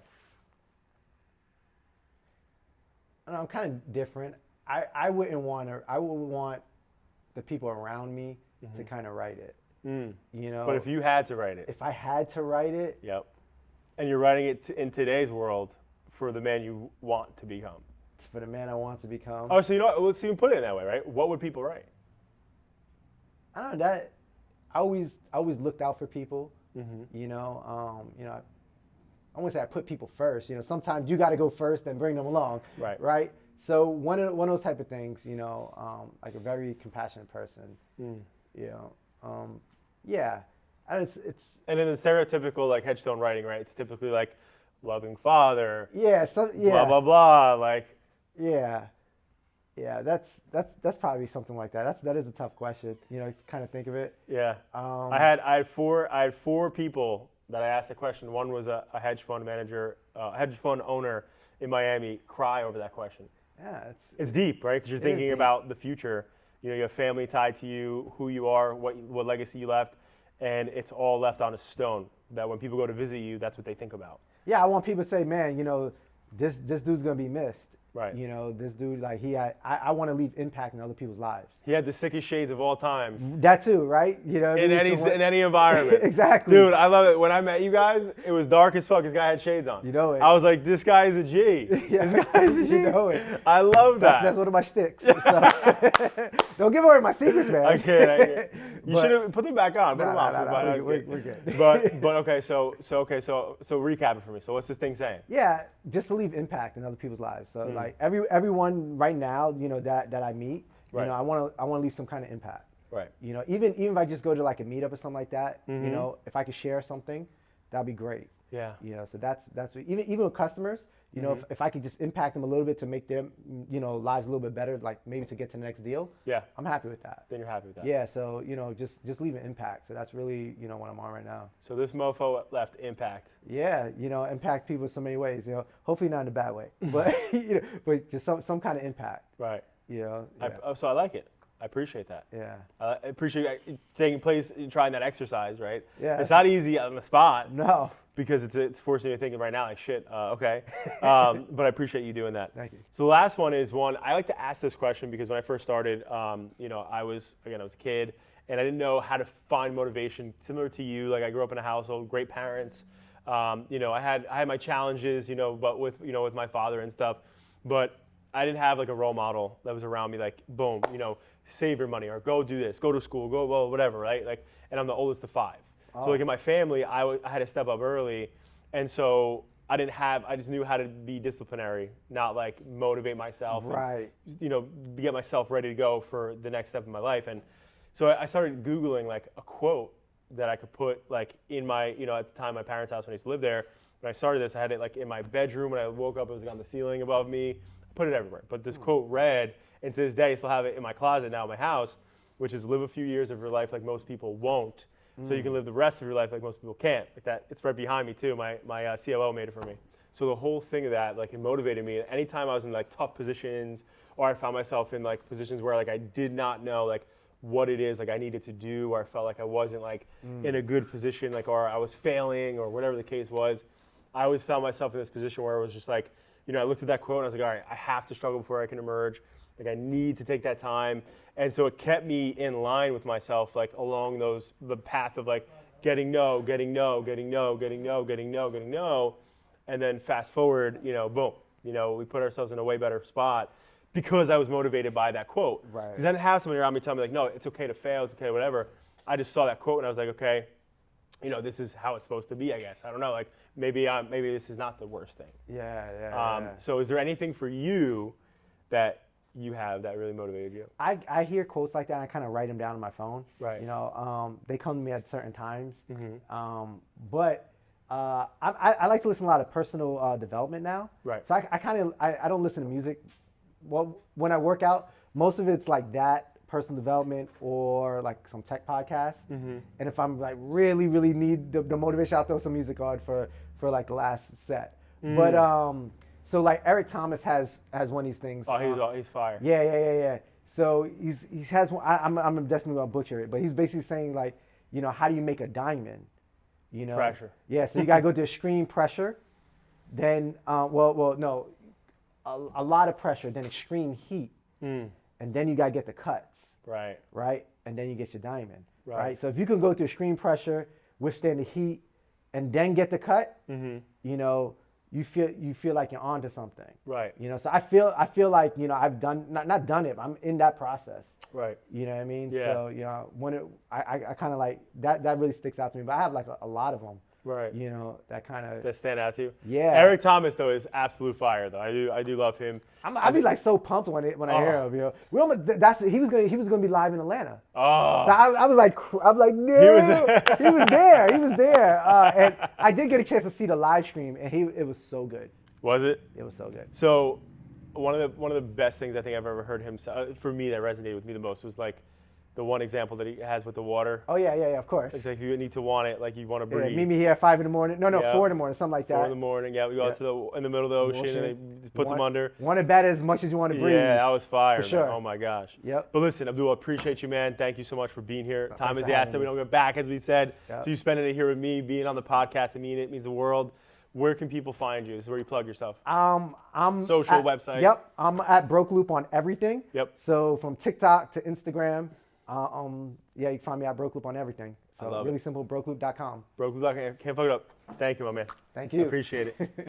Speaker 3: I'm kind of different. I would want the people around me to kind of write it.
Speaker 2: But if you had to write it.
Speaker 3: If I had to write it.
Speaker 2: Yep. And you're writing it in today's world for the man you want to become.
Speaker 3: For the man I want to become.
Speaker 2: Oh, so let's even put it in that way, right? What would people write?
Speaker 3: I don't know, that I always looked out for people. I wouldn't say I put people first. Sometimes you got to go first and bring them along.
Speaker 2: Right.
Speaker 3: Right. So one of those type of things. Like a very compassionate person. Yeah. And it's
Speaker 2: and in the stereotypical like headstone writing, right? It's typically like loving father.
Speaker 3: Yeah.
Speaker 2: Blah blah blah. Like.
Speaker 3: Yeah. Yeah, that's probably something like that. That is a tough question, to kind of think of it.
Speaker 2: Yeah, I had four people that I asked the question. One was a hedge fund manager, hedge fund owner in Miami, cry over that question.
Speaker 3: Yeah,
Speaker 2: it's deep, right? Because you're thinking about the future. You have family tied to you, who you are, what legacy you left, and it's all left on a stone. That when people go to visit you, that's what they think about.
Speaker 3: Yeah, I want people to say, man, this dude's gonna be missed.
Speaker 2: Right.
Speaker 3: This dude, like I want to leave impact in other people's lives.
Speaker 2: He had the sickest shades of all time.
Speaker 3: That too, right?
Speaker 2: In any environment.
Speaker 3: Exactly.
Speaker 2: Dude, I love it. When I met you guys, it was dark as fuck. This guy had shades on.
Speaker 3: You know it.
Speaker 2: I was like, this guy is a G.
Speaker 3: Yeah.
Speaker 2: This guy is a G.
Speaker 3: You know it.
Speaker 2: I love that.
Speaker 3: That's one of my shticks. So. Don't give away my secrets, man.
Speaker 2: I can't. You should have put them back on. Put them off.
Speaker 3: We're good.
Speaker 2: But okay, so recap it for me. So what's this thing saying?
Speaker 3: Yeah, just to leave impact in other people's lives. So like everyone right now, that I meet,
Speaker 2: Right.
Speaker 3: I want to leave some kind of impact.
Speaker 2: Right.
Speaker 3: Even if I just go to like a meetup or something like that, if I could share something, that'd be great.
Speaker 2: Yeah.
Speaker 3: So that's even with customers, if I could just impact them a little bit to make their lives a little bit better, like maybe to get to the next deal.
Speaker 2: Yeah.
Speaker 3: I'm happy with that.
Speaker 2: Then you're happy with that.
Speaker 3: Yeah. So just leave an impact. So that's really what I'm on right now.
Speaker 2: So this mofo left impact.
Speaker 3: Yeah. Impact people in so many ways. Hopefully not in a bad way, but but just some kind of impact.
Speaker 2: Right.
Speaker 3: Yeah.
Speaker 2: So I like it. I appreciate that.
Speaker 3: Yeah.
Speaker 2: I appreciate taking place, trying that exercise, right?
Speaker 3: Yeah.
Speaker 2: It's not easy on the spot.
Speaker 3: No.
Speaker 2: Because it's forcing you to think right now, like, shit, okay. But I appreciate you doing that.
Speaker 3: Thank you.
Speaker 2: So the last one is I like to ask this question because when I first started, I was a kid and I didn't know how to find motivation. Similar to you, like I grew up in a household, great parents. I had my challenges, but with my father and stuff. But I didn't have like a role model that was around me, like, boom, save your money or go do this, go to school, whatever, right? Like, and I'm the oldest of 5. Oh. So like in my family, I had to step up early. And so I just knew how to be disciplinary, not like motivate myself.
Speaker 3: Right.
Speaker 2: And, get myself ready to go for the next step in my life. And so I started Googling like a quote that I could put like in my, at the time, my parents' house when I used to live there. when I started this, I had it like in my bedroom. When I woke up, it was like on the ceiling above me. I put it everywhere. But this quote read, and to this day, I still have it in my closet now in my house, which is live a few years of your life like most people won't, so you can live the rest of your life like most people can't. Like that, it's right behind me too. My COO made it for me. So the whole thing of that, like, it motivated me. Anytime I was in like tough positions, or I found myself in like positions where like I did not know like what it is like I needed to do, or I felt like I wasn't like in a good position, like, or I was failing, or whatever the case was, I always found myself in this position where it was just like, you know, I looked at that quote and I was like, all right, I have to struggle before I can emerge. Like, I need to take that time. And so it kept me in line with myself, like along the path of like getting no. And then fast forward, you know, boom, you know, we put ourselves in a way better spot because I was motivated by that quote.
Speaker 3: Right.
Speaker 2: Because I didn't have somebody around me telling me like, no, it's okay to fail, it's okay, whatever. I just saw that quote and I was like, okay, you know, this is how it's supposed to be, I guess. I don't know, like maybe this is not the worst thing.
Speaker 3: Yeah.
Speaker 2: So is there anything for you that you have that really motivated you?
Speaker 3: I hear quotes like that and I kind of write them down on my phone.
Speaker 2: Right.
Speaker 3: You know, they come to me at certain times.
Speaker 2: Mm-hmm.
Speaker 3: But I like to listen to a lot of personal development now.
Speaker 2: Right.
Speaker 3: So I don't listen to music. Well, when I work out, most of it's like that, personal development or like some tech podcasts.
Speaker 2: Mm-hmm.
Speaker 3: And if I'm like really need the motivation, I'll throw some music on for like the last set. But so like Eric Thomas has one of these things.
Speaker 2: Oh, he's fire.
Speaker 3: Yeah. So he has one. I'm definitely gonna butcher it, but he's basically saying like, you know, how do you make a diamond? You know,
Speaker 2: Pressure.
Speaker 3: Yeah, so you gotta go to extreme pressure, then a lot of pressure, then extreme heat, and then you gotta get the cuts. Right, and then you get your diamond. Right. So if you can go to extreme pressure, withstand the heat, and then get the cut, you know, you feel like you're onto something.
Speaker 2: Right.
Speaker 3: You know, so I feel like, you know, I've done not done it, but I'm in that process.
Speaker 2: Right.
Speaker 3: You know what I mean?
Speaker 2: Yeah.
Speaker 3: So, you know, I kind of like that really sticks out to me. But I have like a lot of them.
Speaker 2: Right.
Speaker 3: You know, that kind of
Speaker 2: that stand out to you.
Speaker 3: Yeah.
Speaker 2: Eric Thomas though is absolute fire though. I do love him.
Speaker 3: I be like so pumped when I hear him. You know, he was gonna be live in Atlanta.
Speaker 2: Oh.
Speaker 3: So I was like no. He was there. And I did get a chance to see the live stream, and it was so good.
Speaker 2: Was it?
Speaker 3: It was so good.
Speaker 2: So one of the best things I think I've ever heard him say, for me, that resonated with me the most was like the one example that he has with the water.
Speaker 3: Oh yeah, of course.
Speaker 2: It's like you need to want it, like you want to breathe.
Speaker 3: Yeah, meet me here at 5 in the morning. No, 4 in the morning, something like that.
Speaker 2: 4 in the morning, yeah. We go out to in the middle of the ocean and he puts them under.
Speaker 3: Want it bad as much as you want to breathe.
Speaker 2: Yeah, that was fire,
Speaker 3: for sure.
Speaker 2: Man. Oh my gosh.
Speaker 3: Yep.
Speaker 2: But listen, Abdul, I appreciate you, man. Thank you so much for being here. Time is the
Speaker 3: having
Speaker 2: asset.
Speaker 3: me.
Speaker 2: We don't get back, as we said.
Speaker 3: Yep.
Speaker 2: So you spending it here with me, being on the podcast, it means the world. Where can people find you? This is where you plug yourself.
Speaker 3: I'm
Speaker 2: social website.
Speaker 3: Yep. I'm at Brokerloop on everything.
Speaker 2: Yep.
Speaker 3: So from TikTok to Instagram. Yeah, you can find me at Brokerloop on everything. So
Speaker 2: I love
Speaker 3: really simple, brokerloop.com.
Speaker 2: Brokerloop.com. Can't fuck it up. Thank you, my man.
Speaker 3: Thank you.
Speaker 2: Appreciate it.